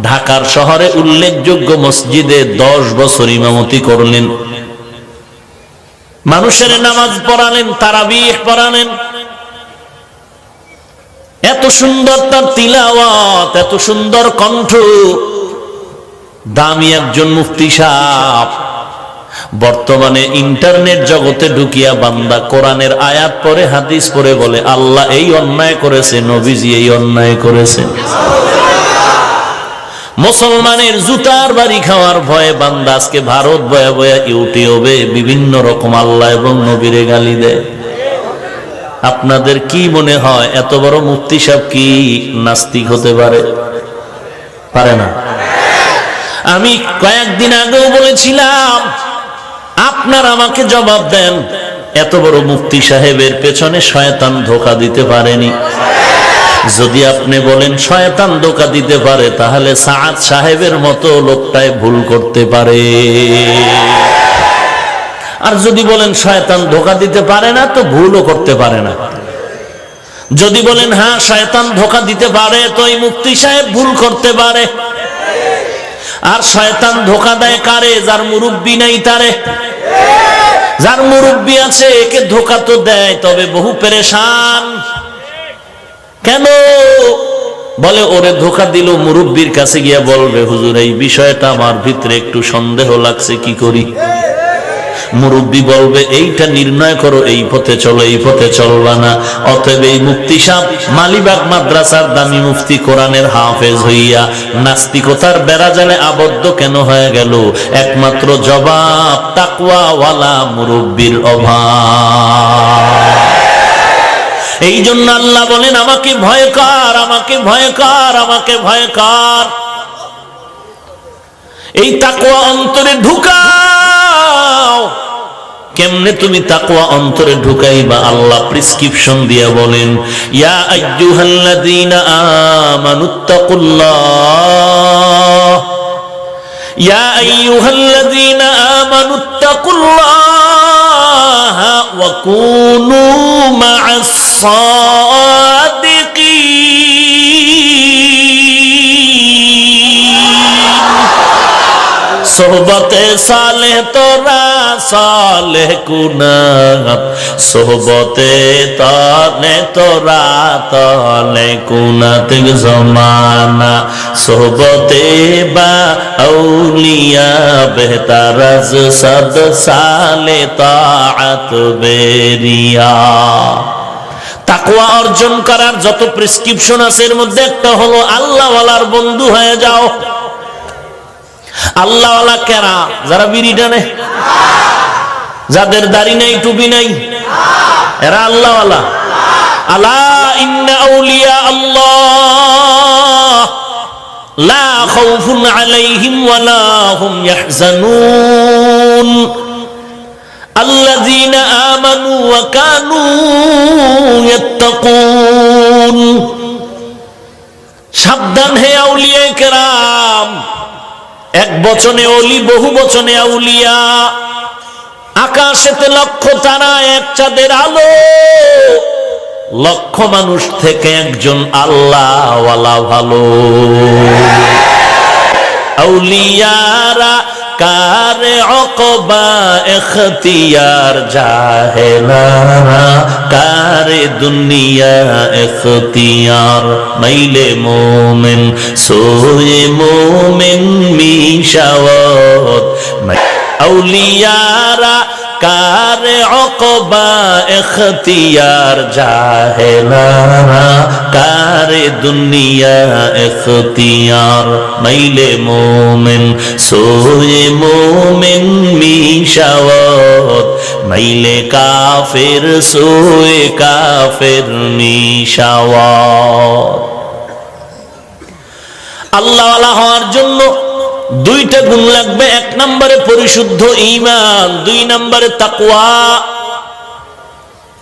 A: ঢাকার শহরে উল্লেখযোগ্য মসজিদে 10 বছর ইমামতি করলেন, মানুষের নামাজ পড়ালেন, তারাবিহ পড়ালেন। এত সুন্দর তার তিলাওয়াত, এত সুন্দর কণ্ঠ, দামি একজন মুফতি সাহেব। বর্তমানে ইন্টারনেট জগতে ঢুকিয়া বান্দা কোরআনের আয়াত পড়ে, হাদিস পড়ে বলে আল্লাহ এই অন্যায় করেছে, নবীজি এই অন্যায় করেছে। মুসলমানের জুতার বাড়ি খাওয়ার ভয়ে বান্দা আজকে ভারত বয়া বয়া ইউটিউবে বিভিন্ন রকম আল্লাহ এবং নবীরে গালি দেয়। আপনাদের কি মনে হয় এত বড় মুফতি সাহেব কি নাস্তিক হতে পারে? পারে না। আমি কয়েকদিন আগেও বলেছিলাম, আপনার আমাকে জবাব দেন, এত বড় মুফতি সাহেবের পেছনে শয়তান ধোঁকা দিতে পারেনি? যদি আপনি বলেন শয়তান ধোঁকা দিতে পারে, তাহলে সাআদ সাহেবের মতো লোকটাই ভুল করতে পারে। আর যদি বলেন শয়তান ধোঁকা দিতে পারে না, তো ভুলও করতে পারে না। যদি বলেন হ্যাঁ শয়তান ধোঁকা দিতে পারে, তো এই মুফতি সাহেব ভুল করতে পারে। আর শয়তান ধোঁকা দেয় কারে? যার মুরব্বি নাই তারে। যার মুরব্বি আছে একে ধোঁকা তো দেয়, তবে বহু পেরেশান। কেন? বলে ওরে ধোঁকা দিল, মুরব্বির কাছে গিয়া বলবে হুজুর এই বিষয়টা আমার ভিতরে একটু সন্দেহ লাগছে, কি করি? মুরব্বী বলবে এইটা নির্ণয় করো, এই পথে চলো, এই পথে চলবা না। অতএব এই মুফতি সাহেব মালিবাগ মাদ্রাসার দামি মুফতি কোরআনের হাফেজ হইয়া নাস্তিকতার বেড়াজালে আবদ্ধ কেন হয়ে গেল? একমাত্র জবাব তাকওয়াওয়ালা মুরব্বীর অভাব। এই জন্য আল্লাহ বলেন আমাকে ভয় কর, আমাকে ভয় কর, আমাকে ভয় কর। এই তাকওয়া অন্তরে ঢুকাও। কেমনে তুমি তাকওয়া অন্তরে ঢুকাইবা? আল্লাহ প্রেসক্রিপশন দিয়া বলেন, ইয়া আইয়ুহাল্লাযীনা আমানুত্তাকুল্লাহ, ইয়া আইয়ুহাল্লাযীনা আমানুত্তাকুল্লাহ ওয়া কুনু মা'আস সাদিকিন। সোহবতে সালেহ তোরা সালেহ কুনাত, সোহবতে তানে তোরা তালে কুনাত জমানা, সোহবতে বা আউলিয়া বেহতার আজ সদ সালে তাআত বেরিয়া। তাকওয়া অর্জন করার যত প্রেসক্রিপশন আছে এর মধ্যে একটা হলো আল্লাহ ওয়ালার বন্ধু হয়ে যাও। আল্লাহওয়ালা কেরা? যারা বিড়ি টানে, যাদের দাড়ি নাই টুপি নাই, এরা আল্লাহওয়ালা। আলা ইন্না আউলিয়া আল্লাহ লা খাউফুন আলাইহিম ওয়া লা হুম ইয়াহজানুন আল্লাযীনা আমানু ওয়া কানু ইয়াত্তাকুন। সাবধান হে আউলিয়ায়ে কেরাম। এক বচনে অলি, বহু বচনে আউলিয়া। আকাশেতে লক্ষ তারা, এক চাঁদের আলো। লক্ষ মানুষ থেকে একজন আল্লাহওয়ালা ভালো। আউলিয়ারা কারে অকবা ইখতিয়ার, জাহেলারা কারে দুনিয়া ইখতিয়ার। মাইলে মোমেন সোয়ে মোমেন মিশাওয়াত। আউলিয়ারা কারে অকবা ইখতিয়ার, জাহেলারা কারে দুনিয়া ইখতিয়ার। মাইলে মোমেন সোয়ে মোমেন মিশাওয়াত, মাইলে কাফের সোয়ে কাফের মিশাওয়াত। আল্লাহওয়ালা হওয়ার জন্য দুইটা গুণ লাগবে। এক নম্বরে পরিশুদ্ধ ঈমান, দুই নম্বরে তাকওয়া।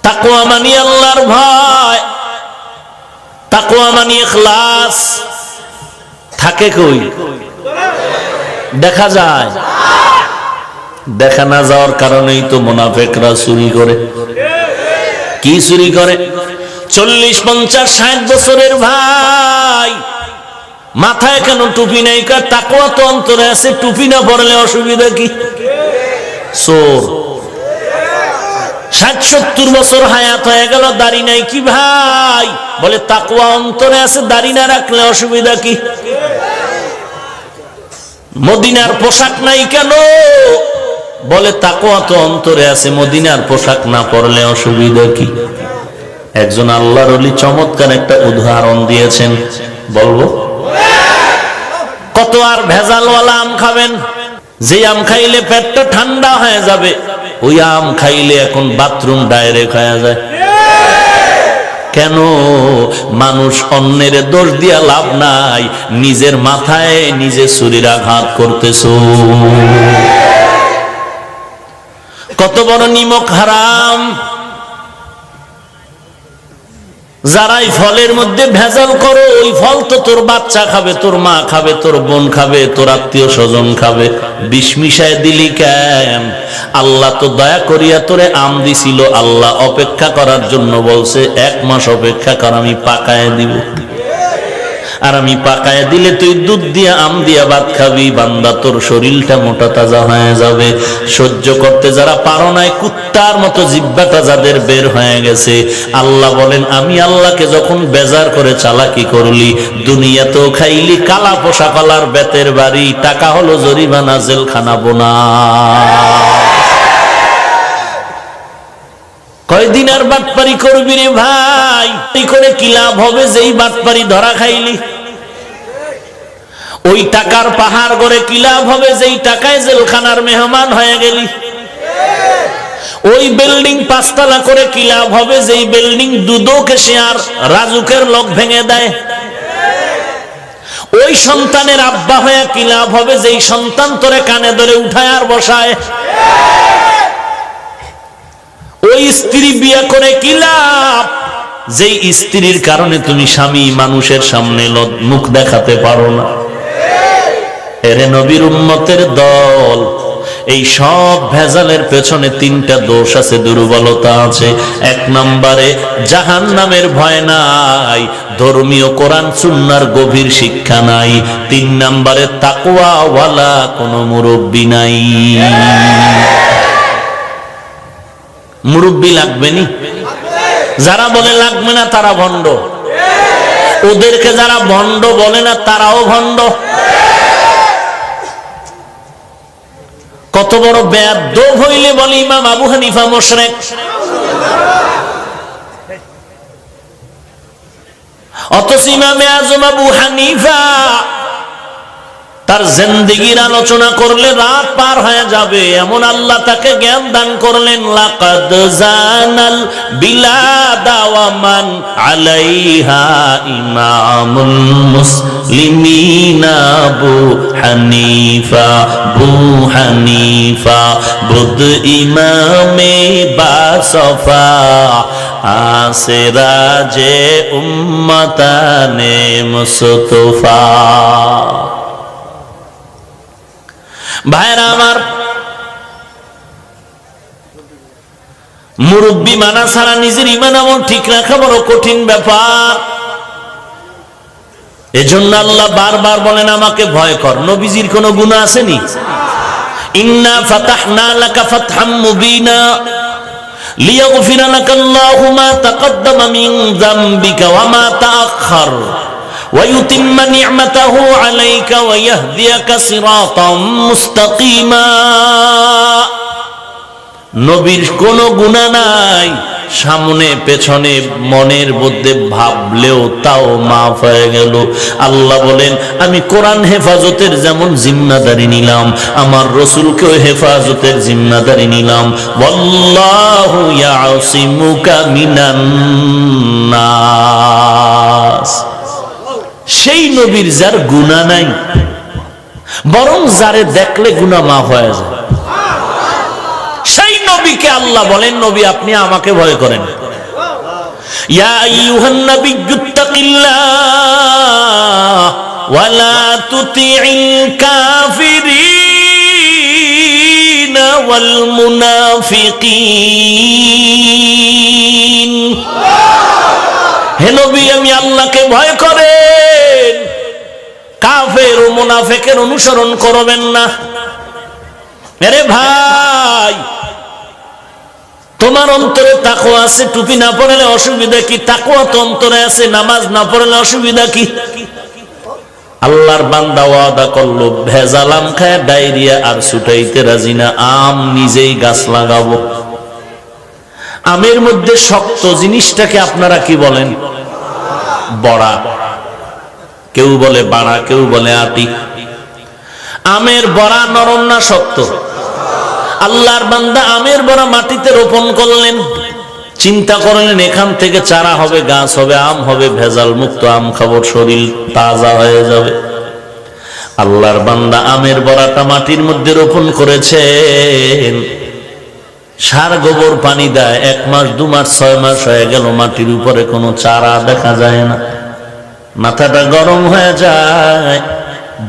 A: তাকওয়া মানে আল্লাহর ভয়, তাকওয়া মানে ইখলাস। থাকে কই? দেখা যায়। দেখা না যাওয়ার কারণেই তো মুনাফিকরা চুরি করে। কি চুরি করে? 40, 50, 60 বছরের ভাই, মাথায় কেন টুপি নাই? তাকওয়া তো অন্তরে আছে, টুপি না পরলে অসুবিধা কি? চোর। 60-70 বছর হায়াত হয়ে গেল, দাড়ি নাই কি ভাই? বলে তাকওয়া অন্তরে আছে, দাড়ি না রাখলে অসুবিধা কি? মদিনার পোশাক নাই কেন? বলে তাকওয়া তো অন্তরে আছে, মদিনার পোশাক না পরলে অসুবিধা কি? একজন আল্লাহর ওলি চমৎকার একটা উদাহরণ দিয়েছেন, বলবো? কত আর ভেজালওয়ালা আম খাবেন? যে আম খাইলে পেটটা ঠান্ডা হয়ে যাবে, ওই আম খাইলে এখন বাথরুম ডাইরেক্ট হয়ে যায়। কেন? মানুষ অন্যের দোষ দিয়া লাভ নাই, নিজের মাথায় নিজে ছুরির আঘাত করতেছো। কত বড় নিমক হারাম। যারাই ফলের মধ্যে ভেজাল করো, ওই ফল তো তোর বাচ্চা খাবে, তোর মা খাবে, তোর বোন খাবে, তোর আত্মীয় স্বজন খাবে। বিষ মিশায় দিলি কেন? আল্লাহ তো দয়া করিয়া তোরে আম দিছিল, আল্লাহ অপেক্ষা করার জন্য বলছে 1 মাস অপেক্ষা কর, আমি পাকায় দিব। আর আমি পাকায় দিলে তুই দুধ দিয়া আম দিয়া ভাত খাবি, বান্দা তোর শরীরটা মোটা তাজা হয়ে যাবে। সহ্য করতে যারা পারো নাই, কুত্তার মতো জিহ্বাটা যাদের বের হয়ে গেছে, আল্লাহ বলেন আমি আল্লাহকে যখন বেজার করে চালাকি করলি, দুনিয়াতেও খাইলি কালা পোষা কলার বেতের বাড়ি, টাকা হলো জরিমানা, জেলখানা বোনা। কয়দিন আর বাটপারি করবি রে ভাই? এই করে কি লাভ হবে যেই বাটপারি ধরা খাইলি? ওই টাকার পাহাড় গড়ে কি লাভ হবে যেই টাকায় জেলখানার মেহমান হয়ে গেলি? ওই বিল্ডিং 5 তলা করে কি লাভ হবে যেই বিল্ডিং দুদকে সে আর রাজুকের লোক ভেঙে দেয়? ওই সন্তানের আব্বা হয়ে কি লাভ হবে যেই সন্তান তোরে কানে ধরে উঠায় আর বসায়? ওই স্ত্রী বিয়ে করে কি লাভ যেই স্ত্রীর কারণে তুমি স্বামী মানুষের সামনে মুখ দেখাতে পারো না? এরে নবীর উম্মতের দল, এই সব ভেজালের পেছনে 3টা দোষ আছে, দুর্বলতা আছে। 1 নম্বরে জাহান্নামের ভয় নাই, ধর্মীয় কোরআন সুন্নাহর গভীর শিক্ষা নাই। 3 নম্বরে তাকওয়া ওয়ালা কোনো মুরব্বি নাই। মুরব্বি লাগবে নি? যারা বলে লাগবে না তারা ভণ্ড, ওদেরকে যারা ভণ্ড বলে না তারাও ভণ্ড। কত বড় বেয়াদব হইলে বলে ইমাম আবু হানিফা মুশরিক। অথচ ইমামে আজম আবু হানিফা তার জিন্দেগির আলোচনা করলে রাত পার হয়ে যাবে, এমন আল্লাহ তাকে জ্ঞান দান করলেন। লাকাদ জানাল বিলাদা ওয়া মান আলাইহা ইমামুল মুসলিমিনা আবু হানিফা। আবু হানিফা বুদ ইমামে বাসফা আসরাজে উম্মতানে মুস্তফা। ভাইরা আমার, মুরব্বি মানা ছাড়া নিজের ঈমান আমল ঠিক রাখা বড় কঠিন ব্যাপার। এজন্য আল্লাহ বারবার বলেন আমাকে ভয় কর। নবীজির কোনো গুনাহ আসেনি? ইন্না ফাতাহনা লাকা ফাতহাম মুবিনা লিয়াগফিরা লাকাল্লাহু মা তাকদ্দামা মিন যামবিকা ওয়া মা তাআখার وَيُتِمَّ نِعْمَتَهُ عَلَيْكَ وَيَهْدِيَكَ صِرَاطًا مُسْتَقِيمًا। নবীর কোনো গুনাহ নাই, সামনে পেছনে মনের মধ্যে ভাবলেও তাও মাফ হয়ে গেল। আল্লাহ বলেন আমি কোরআন হেফাজতের যেমন জিম্মাদারি নিলাম, আমার রাসূলকেও হেফাজতের জিম্মাদারি নিলাম। ওয়াল্লাহু ইয়াসিমুকা মিনান নাস। সেই নবীর যার গুনাহ নাই, বরং যারে দেখলে গুনাহ মাফ হয়ে যায়, সেই নবীকে আল্লাহ বলেন নবী আপনি আমাকে ভয় করেন। ইয়া আইয়ুহান নাবিয়্যুত্তাকিল্লাহ ওয়া লা তুতি'ল কাফিরিনা ওয়াল মুনাফিকিন। হে নবী আমি আল্লাহকে ভয় করেন, কাফের ও মুনাফিকের অনুসরণ করবেন না। আরে ভাই, তোমার অন্তরে তাকওয়া আছে, টুপি না পড়লে অসুবিধা কি? তাকওয়া তো অন্তরে আছে, নামাজ না পড়লে অসুবিধা কি? আল্লাহর বান্দা ওয়াদা করলো ভেজাল আম খায় ডায়রিয়া আর ছুটাইতে রাজি না, আম নিজেই গাছ লাগাবো। আমের মধ্যে শক্ত জিনিসটাকে আপনারা কি বলেন? বড়া। কেউ বলে বাড়া, কেউ বলে আটি। আমের বড়া নরম না শক্ত? আল্লাহর বান্দা আমের বড়া মাটিতে রোপণ করলেন, চিন্তা করলেন এখান থেকে চারা হবে, গাছ হবে, আম হবে, ভেজাল মুক্ত আম খাবো, শরীর তাজা হয়ে যাবে। আল্লাহর বান্দা আমের বড়াটা মাটির মধ্যে রোপণ করেছেন, সার গোবর পানি দেয়, 1 মাস 2 মাস 6 মাস হয়ে গেল, মাটির উপরে কোনো চারা দেখা যায় না। মাথাটা গরম হয়ে যায়,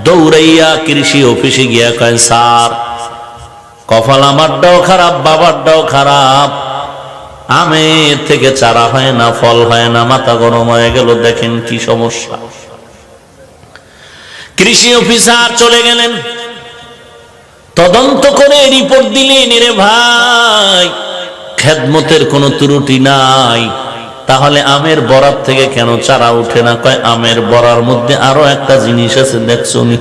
A: দৌড়াইয়া কৃষি অফিসে গিয়া কয় স্যার কপাল আমারটাও খারাপ, বাবারটাও খারাপ, আমের থেকে চারা হয় না, ফল হয় না। মাথা গরম হয়ে গেল, দেখেন কি সমস্যা। কৃষি অফিসার চলে গেলেন, তদন্ত করে রিপোর্ট দিলেন রে ভাই খেদমতের কোনো ত্রুটি নাই, তাহলে আমের বরাত থেকে কেন চারা উঠে না? কয় আমের বড়ার মধ্যে আরো একটা জিনিস আছে, দেখছো নি?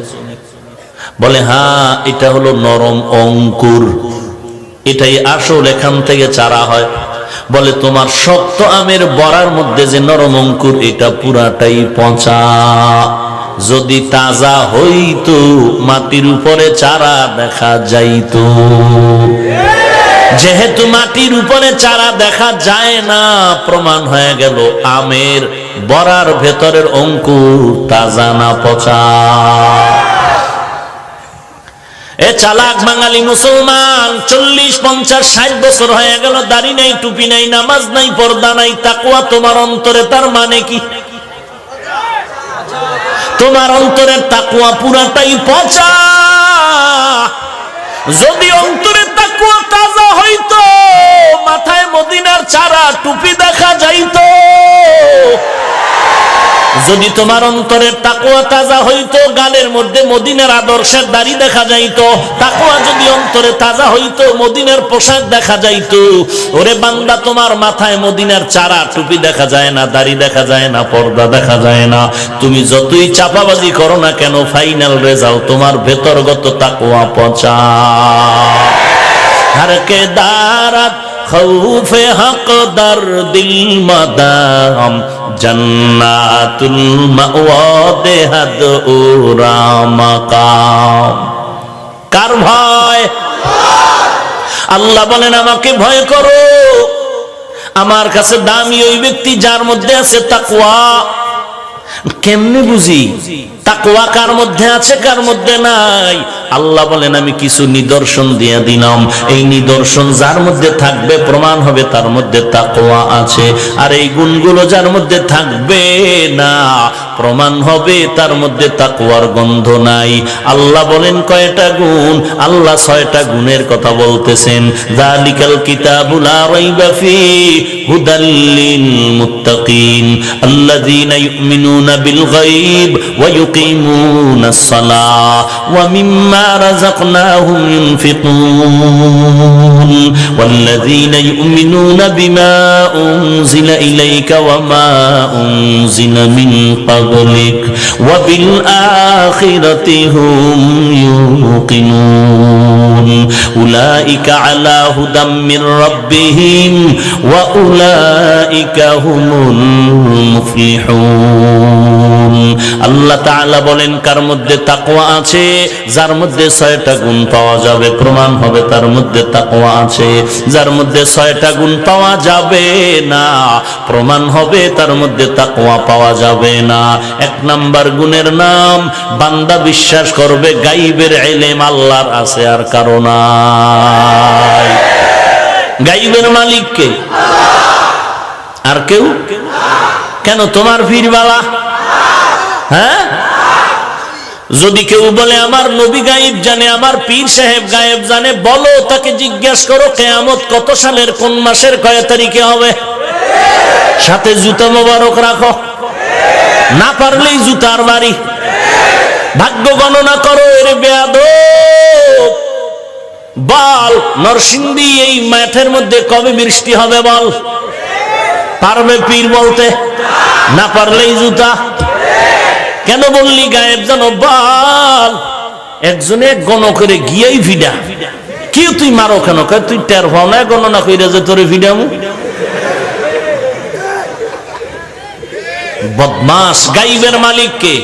A: বলে হ্যাঁ, এটা হলো নরম অঙ্কুর, এটাই আসল, এখান থেকে চারা হয়। বলে তোমার শক্ত আমের বড়ার মধ্যে যে নরম অঙ্কুর এটা পুরাটাই পচা। যদি তাজা হইতো মাটির উপরে চারা দেখা যাইতো। যেহেতু মাটির উপরে চারা দেখা যায় না, প্রমাণ হয়ে গেল আমের বড়ার ভেতরের অঙ্কুর তাজা না পচা। এ চালাক বাঙালি মুসলমান, 40, 50, 60 বছর হয়ে গেল, দাড়ি নাই, টুপি নাই, নামাজ নাই, পর্দা নাই, তাকওয়া তোমার অন্তরে, তার মানে কি? তোমার অন্তরের তাকওয়া পুরাটাই পচা। যদি অন্তরের তাকওয়া তাজা হইতো, মাথায় মদিনার চারা টুপি দেখা যাইতো। যদি তোমার অন্তরের তাকওয়া তাজা হইতো, গালের মধ্যে মদিনার আদর্শের দাড়ি দেখা যাইতো। তাকওয়া যদি অন্তরে তাজা হইতো, মদিনার পোশাক দেখা যাইতো। ওরে বান্দা, তোমার মাথায় মদিনার চারা টুপি দেখা যায় না, দাড়ি দেখা যায় না, পর্দা দেখা যায় না। তুমি যতই চাপাবাজি করো না কেন, ফাইনাল রেজাল্ট তোমার ভেতরগত তাকওয়া পচা। হারকে দারাত খৌফে হক দর দিল মাদাম, জান্নাতুল মাওয়া দেহাদ উরা মাকাম। কার ভয়? আল্লাহ বলেন আমাকে ভয় করো। আমার কাছে দামি ওই ব্যক্তি যার মধ্যে আছে তাকওয়া। কেমনে বুঝি তাকওয়া কার মধ্যে আছে কার মধ্যে নাই? আল্লাহ বলেন আমি কিছু নিদর্শন দিয়ে দিলাম। এই নিদর্শন যার মধ্যে থাকবে প্রমাণ হবে তার মধ্যে তাকওয়া আছে। আর এই গুণগুলো যার মধ্যে থাকবে না, প্রমাণ হবে তার মধ্যে তাকওয়ার গন্ধ নাই। আল্লাহ বলেন কয়টা গুণ? আল্লাহ 6টা গুণের কথা বলতেছেন। যালিকাল কিতাবু লা রাইবা ফীহি হুদাল লিল মুত্তাকিন আল্লাযীনা ইউমিনুনা বিল গায়ব ওয়া ইউকিমুনাস সালাহ ওয়া মিম্মা রাযাকনাহুম ইউনফিকুন ওয়াল্লাযীনা ইউমিনুনা বিমা উনজিলা ইলাইকা ওয়া মা উনজিলা মিন ক্বাবলিক ওয়া বিল আখিরাতি হুম ইউকিনুন উলাইকা আলা হুদাম মির রাব্বিহিম ওয়া উলাইকা হুমুল মুফলিহুন। আল্লাহ তাআলা বলেন কার মধ্যে তাকওয়া আছে? যার মধ্যে 6টা গুণ পাওয়া যাবে, প্রমাণ হবে তার মধ্যে তাকওয়া আছে। যার মধ্যে 6টা গুণ পাওয়া যাবে না, প্রমাণ হবে তার মধ্যে তাকওয়া পাওয়া যাবে না। 1 নাম্বার গুণের নাম, বান্দা বিশ্বাস করবে গায়বের ইলম আল্লাহর আছে আর কারো নাই। গায়বের মালিক কে? আর কেউ? কেন? তোমার পীর বাবা? হ্যাঁ? যদি কেউ বলে আমার নবী গায়েব জানে, আমার পীর সাহেব গায়েব জানে, বলো তাকে জিজ্ঞেস করো কিয়ামত কত সালের কোন মাসের কয় তারিখে হবে। সাথে জুতা মোবারক রাখো, না পারলেই জুতার বাড়ি। ভাগ্য গণনা করো। এর বেয়াদব বল, নরসিংদী এই মাঠের মধ্যে কবে বৃষ্টি হবে বল। পারবে পীর বলতে? না পারলেই জুতা। কেন বললি গায়েব জানো? বল। একজনে গণ করে গিয়েই ভিডা। কি তুই মারো কেন? তুই টের পাও না গণনা কইরা যে তোরে ভিডামু? বদমাস। গায়েবের মালিক কে?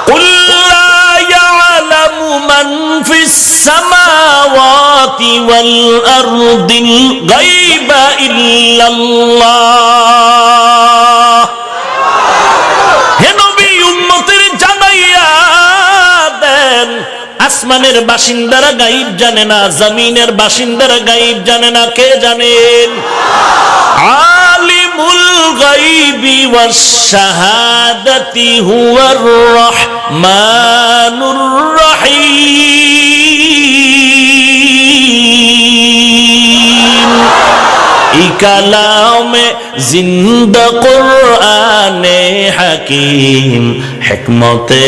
A: কুল লা ইয়ালামু মান ফিস সামাওয়াতি ওয়াল আরদিল গায়বা ইল্লাল্লাহ। হে নবী, উম্মতের জানাইয়া দেন আসমানের বাসিন্দারা গায়েব জানে না, জমিনের বাসিন্দারা গায়েব জানে না। কে জানেন? আলিমুল গায়বি ওয়াস শাহাদাতি হুয়ার রহমানুর রহিম। এই কালামে জিন্দা কুরআনে হাকিম হিকমতে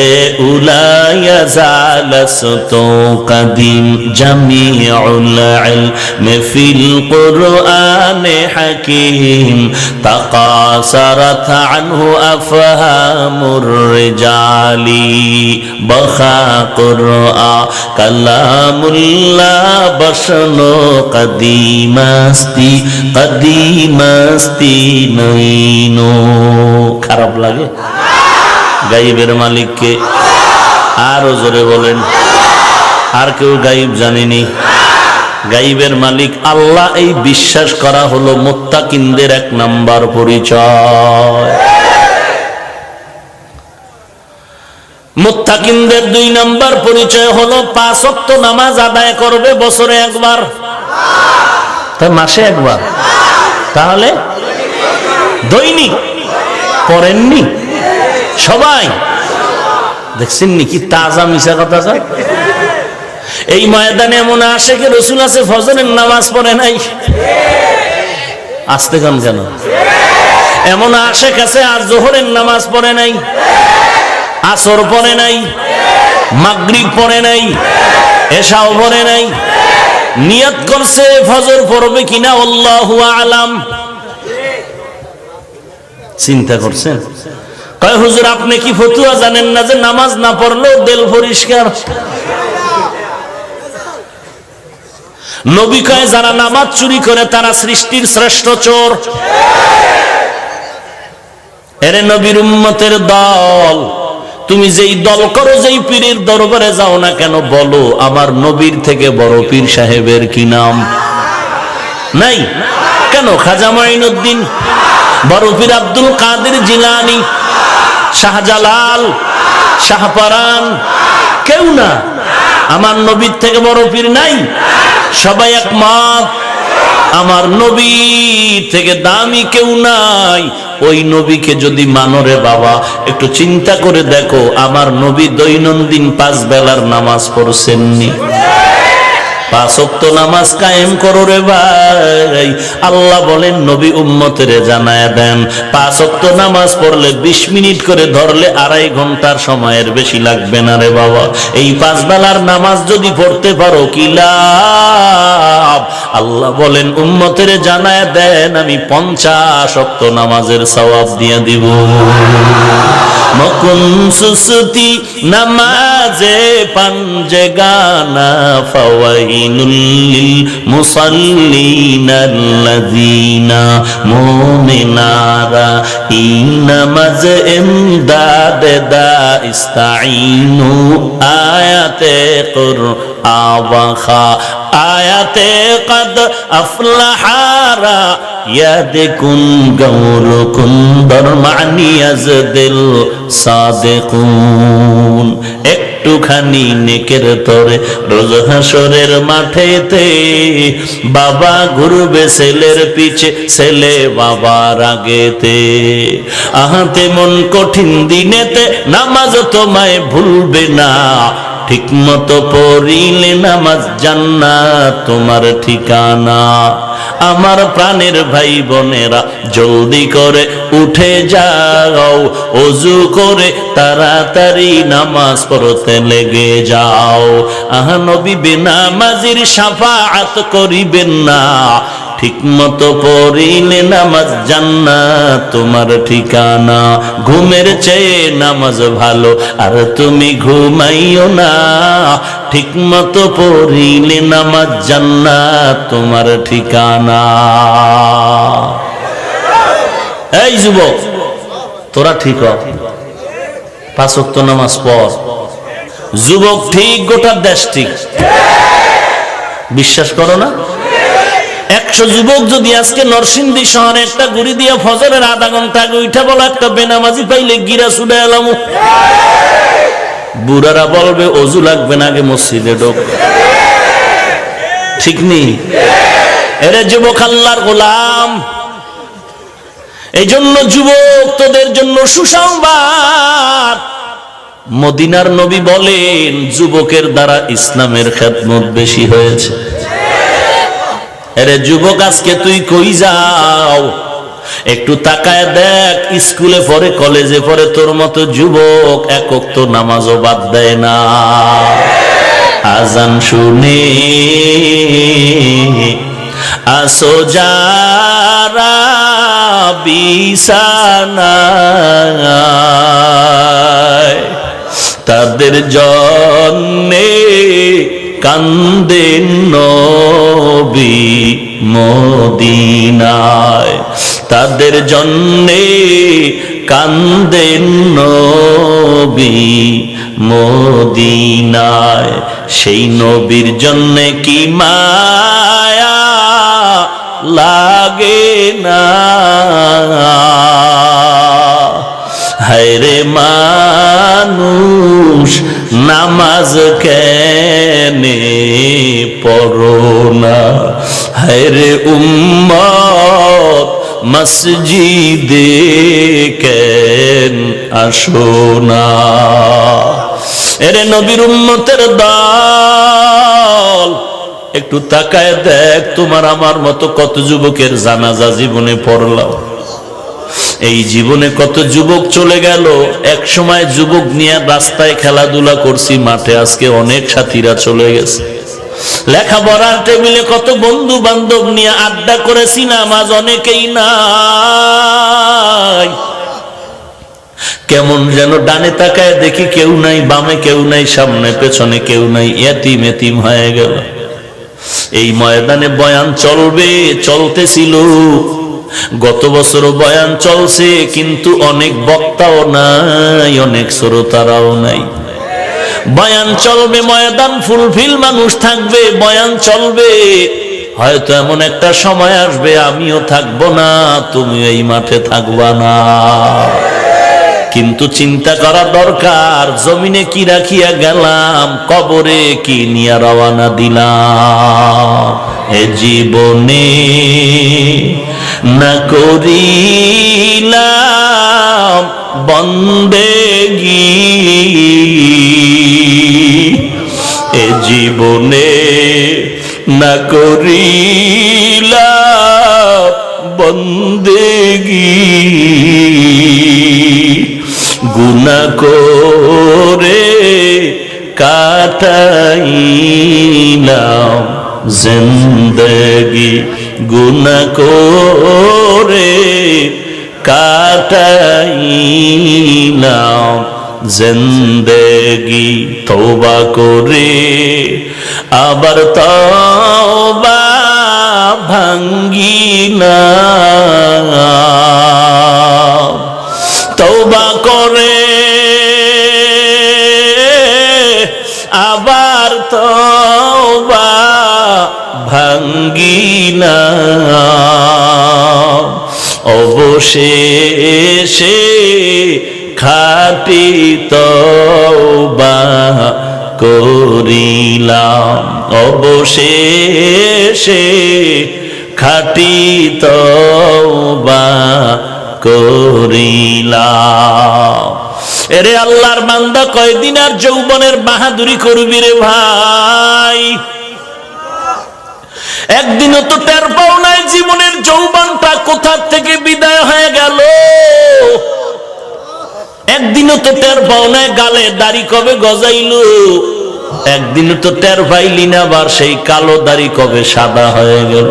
A: উলায়া জালাসতু কাদিম জামিউল ইলম ফিল কুরআনে হাকিম তাকাসারাত আনহু আফহামুর রিজালি বখা কুরআ কালামুল্লাহ বশনো কদিমাস্তি কদিমাস্তি নইনো। খারাপ লাগে? গাইবের মালিককে আরো জোরে বলেন। আর কেউ গাইব জানেনি? গাইবের মালিক আল্লাহ। এই বিশ্বাস করা হলো মুত্তাকিনদের 1 নাম্বার পরিচয়। মুত্তাকিনদের 2 নাম্বার পরিচয় হলো 5 ওয়াক্ত নামাজ আদায় করবে বছরে একবার, তাই মাসে একবার, তাহলে দৈনিক পড়েননি সবাই? দেখছেন কি তাজা মিশা কথা স্যার? এই ময়দানে এমন আশেকে রাসূল আছে ফজরের নামাজ পড়ে নাই। আসতে গান কেন? এমন আশেক আছে আর জোহরের নামাজ পড়ে নাই, আসর পড়ে নাই, মাগরিব পড়ে নাই, এশাও পড়ে নাই। নিয়ত করছে ফজর পড়বে কিনা আল্লাহু আলাম। চিন্তা করছেন? কয় হুজুর আপনি কি ফতুয়া জানেন না যে নামাজ না পড়লেও দিল পরিষ্কার? নবী কয় যারা নামাজ চুরি করে তারা সৃষ্টির শ্রেষ্ঠ চোর। এরে নবীর উম্মতের দল, তুমি যেই দল করো, যেই পীরের দরবারে যাও না কেন, বলো আমার নবীর থেকে বড় পীর সাহেবের কি নাম নাই? কেন? খাজা মাইনুদ্দিন, বড় পীর আব্দুল কাদের জিলানী, শাহজালাল, শাহপরান, কেউ না। আমার নবীর থেকে বড় পীর নাই। সবাই একমত আমার নবীর থেকে দামি কেউ নাই। ওই নবীকে যদি মানো রে বাবা, একটু চিন্তা করে দেখো, আমার নবী দৈনন্দিন 5 বেলার নামাজ পড়ছেননি? 5 ওয়াক্ত নামাজ কায়েম করো রে ভাই। আল্লাহ বলেন নবী উম্মতেরে জানায়া দেন 5 ওয়াক্ত নামাজ পড়লে 20 মিনিট করে ধরলে 2.5 ঘন্টার সময়ের বেশি লাগবে না রে বাবা। এই 5 বেলার নামাজ যদি পড়তে পারো কি লাভ? আল্লাহ বলেন উম্মতেরে জানায়া দেন আমি 50 ওয়াক্ত নামাজের সওয়াব দিয়ে দিব। মকুন সুসতি নামাজে পাঞ্জে গানা ফাওয়াইনুল লিল মুসাল্লিনাল্লাযীনা মুমিনারা ইনামাজ ইমদাদ দা ইস্তাঈনু আয়াতে কুরআন আয়াতে কদ আফলাহারা ইয়াদকুন গৌরকুন দরমানি আজদিল সাদিকুন। একটুখানি নেকের তরে রোজ হাসরের মাঠেতে বাবা ঘুরবে ছেলের পিছে, ছেলে বাবার আগেতে। আহাতে মন কঠিন দিনেতে নামাজ তোমায় ভুলবে না, ঠিক মতো পড়িলে নামাজ জান্নাত তোমার ঠিকানা। আমার প্রাণের ভাই বোনেরা জলদি করে উঠে যাও, ওযু করে তাড়াতাড়ি নামাজ পড়তে লেগে যাও। নবী বেনামাজির শাফাআত করিবেন না, ঠিক মতো পড়িলে নামাজ জান্নাত তোমার ঠিকানা। ঘুমের চেয়ে নামাজ ভালো আর তুমি ঘুমাইও না, ঠিক মতো পড়িলে নামাজ জান্নাত তোমার ঠিকানা। এই যুবক তোরা ঠিক হ, 5 ওয়াক্ত নামাজ পড়। যুবক ঠিক, গোটা দেশ ঠিক। বিশ্বাস করো না? 100 যুবক যদি আজকে নরসিংদী শহরে একটা গুড়ি দিয়ে ফজরের আধা ঘন্টা আগে উঠা বলো একটা বেনামাজি পাইলে গিরা ছুড়ে এলাম, বুড়ারা বলবে অজু লাগবে না, আগে মসজিদে ঢোক। ঠিক নেই? এরে যুবক আল্লাহর গোলাম, এই জন্য যুবক তোদের জন্য সুসংবাদ। মদিনার নবী বলেন যুবকের দ্বারা ইসলামের খেদমত বেশি হয়েছে। এরে যুবক আজকে তুই কই যাও? একটু তাকায় দেখ, স্কুলে পড়ে, কলেজে পড়ে, তোর মতো যুবক এক ওয়াক্ত নামাজও বাদ দেয় না। আজান শুনে আসো যারা বিছানায়, তাদের জন্যে কান্দেন নবী মদিনায়, তাদের জন্যে কান্দেন নবী মদিনায়। সেই নবীর জন্যে কি মায়া লাগে না, হায়রে মানুষ নামাজ কেনে পড়ো না, হায়রে উম্মত মসজিদে কেন আসো না। এরে নবীর উম্মতের দল, একটু তাকায় দেখ, তোমার আমার মতো কত যুবকের জানাজা জীবনে পড়লাম। এই জীবনে কত যুবক চলে গেল। এক সময় যুবক নিয়ে রাস্তায় খেলাধুলা করছি, মাঠে আজকে অনেক সাথীরা চলে গেছে। লেখাপড়ার টেবিলে কত বন্ধু বান্ধব নিয়ে আড্ডা করেছি, নামাজ অনেকেই নাই। কেমন যেন ডানে তাকায় দেখি কেউ নাই, বামে কেউ নাই, সামনে পেছনে কেউ নাই, এতিম এতিম হয়ে গেল। এই ময়দানে বয়ান চলবে, চলতেছিল, গত বছরও বয়ান চলছে, কিন্তু অনেক বক্তাও নাই, অনেক শ্রোতারাও নাই। বয়ান চলবে, ময়দান ফুলফিল, মানুষ থাকবে, বয়ান চলবে। হয়তো এমন একটা সময় আসবে আমিও থাকবো না, তুমি এই মাঠে থাকবা না। কিন্তু চিন্তা করা দরকার, জমিনে কি রাখিয়া গেলাম, কবরে কি নিয়ে রওয়ানা দিলাম। এ জীবনে না করিলাম বন্দেগী, এ জীবনে না করিলাম বন্দেগী, গুনাহ করে কাটাইলাম জিন্দেগি, গুনাহ করে কাটাইলাম জিন্দেগি। তওবা করে আবার তওবা ভাঙ্গিলাম, তওবা করে আবার তওবা ভাঙ্গিলাম, অবশেষে খাঁটি তওবা করিলাম, অবশেষে খাঁটি তওবা করিলাম। এরে আল্লাহর বান্দা, কয়দিন আর যৌবনের বাহাদুরি করবি রে ভাই? একদিনও তো টের পাও নাই জীবনের যৌবনটা কোথা থেকে বিদায় হয়ে গেল। একদিনও তো টের পাও নাই গালে দাড়ি কবে গজাইলো। একদিনও তো টের পাইলি না আবার সেই কালো দাড়ি কবে সাদা হয়ে গেল।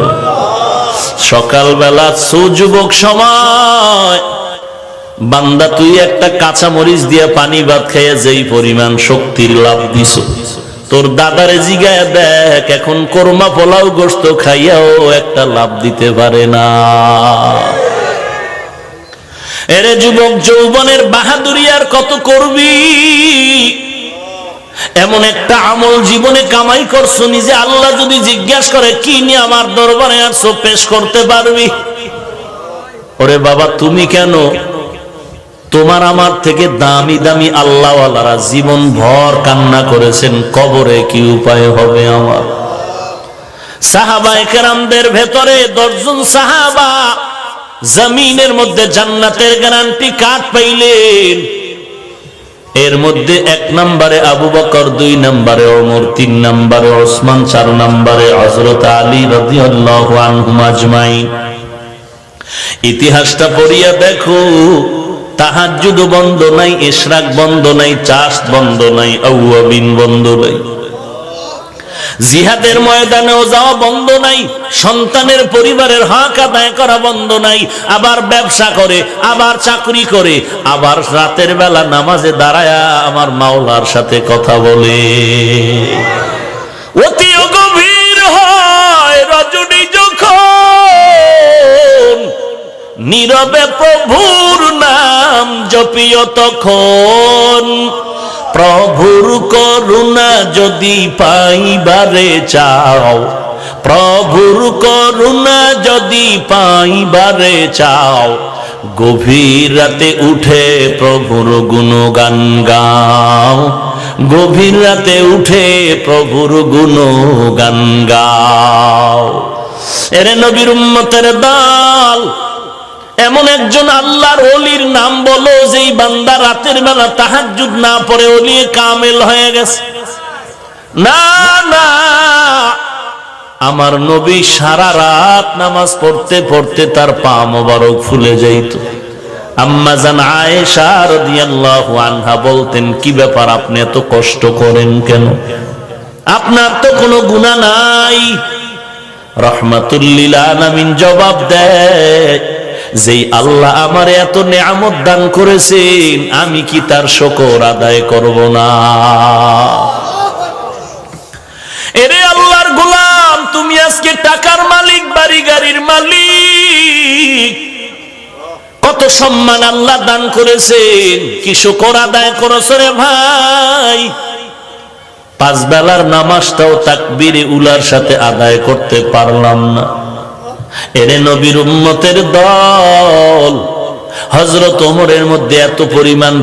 A: সকালবেলা সুযুবক সময় বান্দা, তুই একটা কাঁচা মরিচ দিয়ে পানি ভাত খাইয়া যেই পরিমাণ শক্তির লাভ দিছ, তোর দাদারে জিগায় দেখ, এখন কোরমা পোলাও গোস্ত খাইয়াও একটা লাভ দিতে পারে না। এরে যুবক, যৌবনের বাহাদুরি আর কত করবি? এমন একটা আমল জীবনে কামাই করছো, নিজে আল্লাহ যদি জিজ্ঞাসা করে কি নিয়ে আমার দরবারে আসছো, পেশ করতে পারবি? ওরে বাবা, তুমি কেন, তোমার আমার থেকে দামি দামি আল্লাহওয়ালারা জীবন ভর কান্না করেছেন, কবরে কি উপায় হবে আমার। সাহাবায়ে কেরামদের ভেতরে 10 জন সাহাবা জমিনের মধ্যে জান্নাতের গ্যারান্টি কার্ড পাইলেন। এর মধ্যে 1 নম্বরে আবু বকর, 2 নম্বরে ওমর, 3 নম্বরে ওসমান, 4 নম্বরে হযরত আলী রাদিয়াল্লাহু আনহুম আজমাইন। ইতিহাসটা পড়িয়া দেখো, তাহাজ্জুদ বন্ধ নাই, ইশরাক বন্ধ নাই, চাষ বন্ধ নাই, আউয়াবিন বন্ধ নাই, জিহাদের ময়দানেও যাওয়া বন্ধ নাই, সন্তানের পরিবারের হক আদায় করা বন্ধ নাই, আবার ব্যবসা করে, আবার চাকরি করে, আবার রাতের বেলা নামাজে দাঁড়ায়া আমার মাওলার সাথে কথা বলে। অতি গভীর হয় রজনী যখন, নীরবে প্রভুর নাম জপিও তখন। প্রভুর করুণা যদি পাইবারে চাও, প্রভুর করুণা যদি পাইবারে চাও, গভীর রাতে উঠে প্রভুর গুণগান গাও, গভীর রাতে উঠে প্রভুর গুণগান গাও। এরে নবীর উম্মতের দল, এমন একজন আল্লাহর ওলির নাম বলো যেই বান্দা রাতের বেলা তাহাজ্জুদ না পড়ে ওলি কামেল হয়ে গেছে। না না, আমার নবী সারা রাত নামাজ পড়তে পড়তে তার পা মোবারক ফুলে যাইত। আম্মা জান আয়েশা রাদিয়াল্লাহু আনহা বলতেন, কি ব্যাপার আপনি এত কষ্ট করেন কেন? আপনার তো কোনো গুনাহ নাই। রাহমাতুল লিল আলামিন জবাব দেয়, যেই আল্লাহ আমার এত নেয়ামত দান করেছেন, আমি কি তার শুকর আদায় করব না? এরে আল্লাহর গোলাম, তুমি আজকে টাকার মালিক, বাড়ি গাড়ির মালিক, কত সম্মান আল্লাহ দান করেছেন, কি শুকর আদায় করেছো রে ভাই? পাঁচ বেলার নামাজটাও তাকবীরে উলার সাথে আদায় করতে পারলাম না। এরে নবীর উম্মতের দল, হযরত ওমরের মধ্যে এত পরিমাণ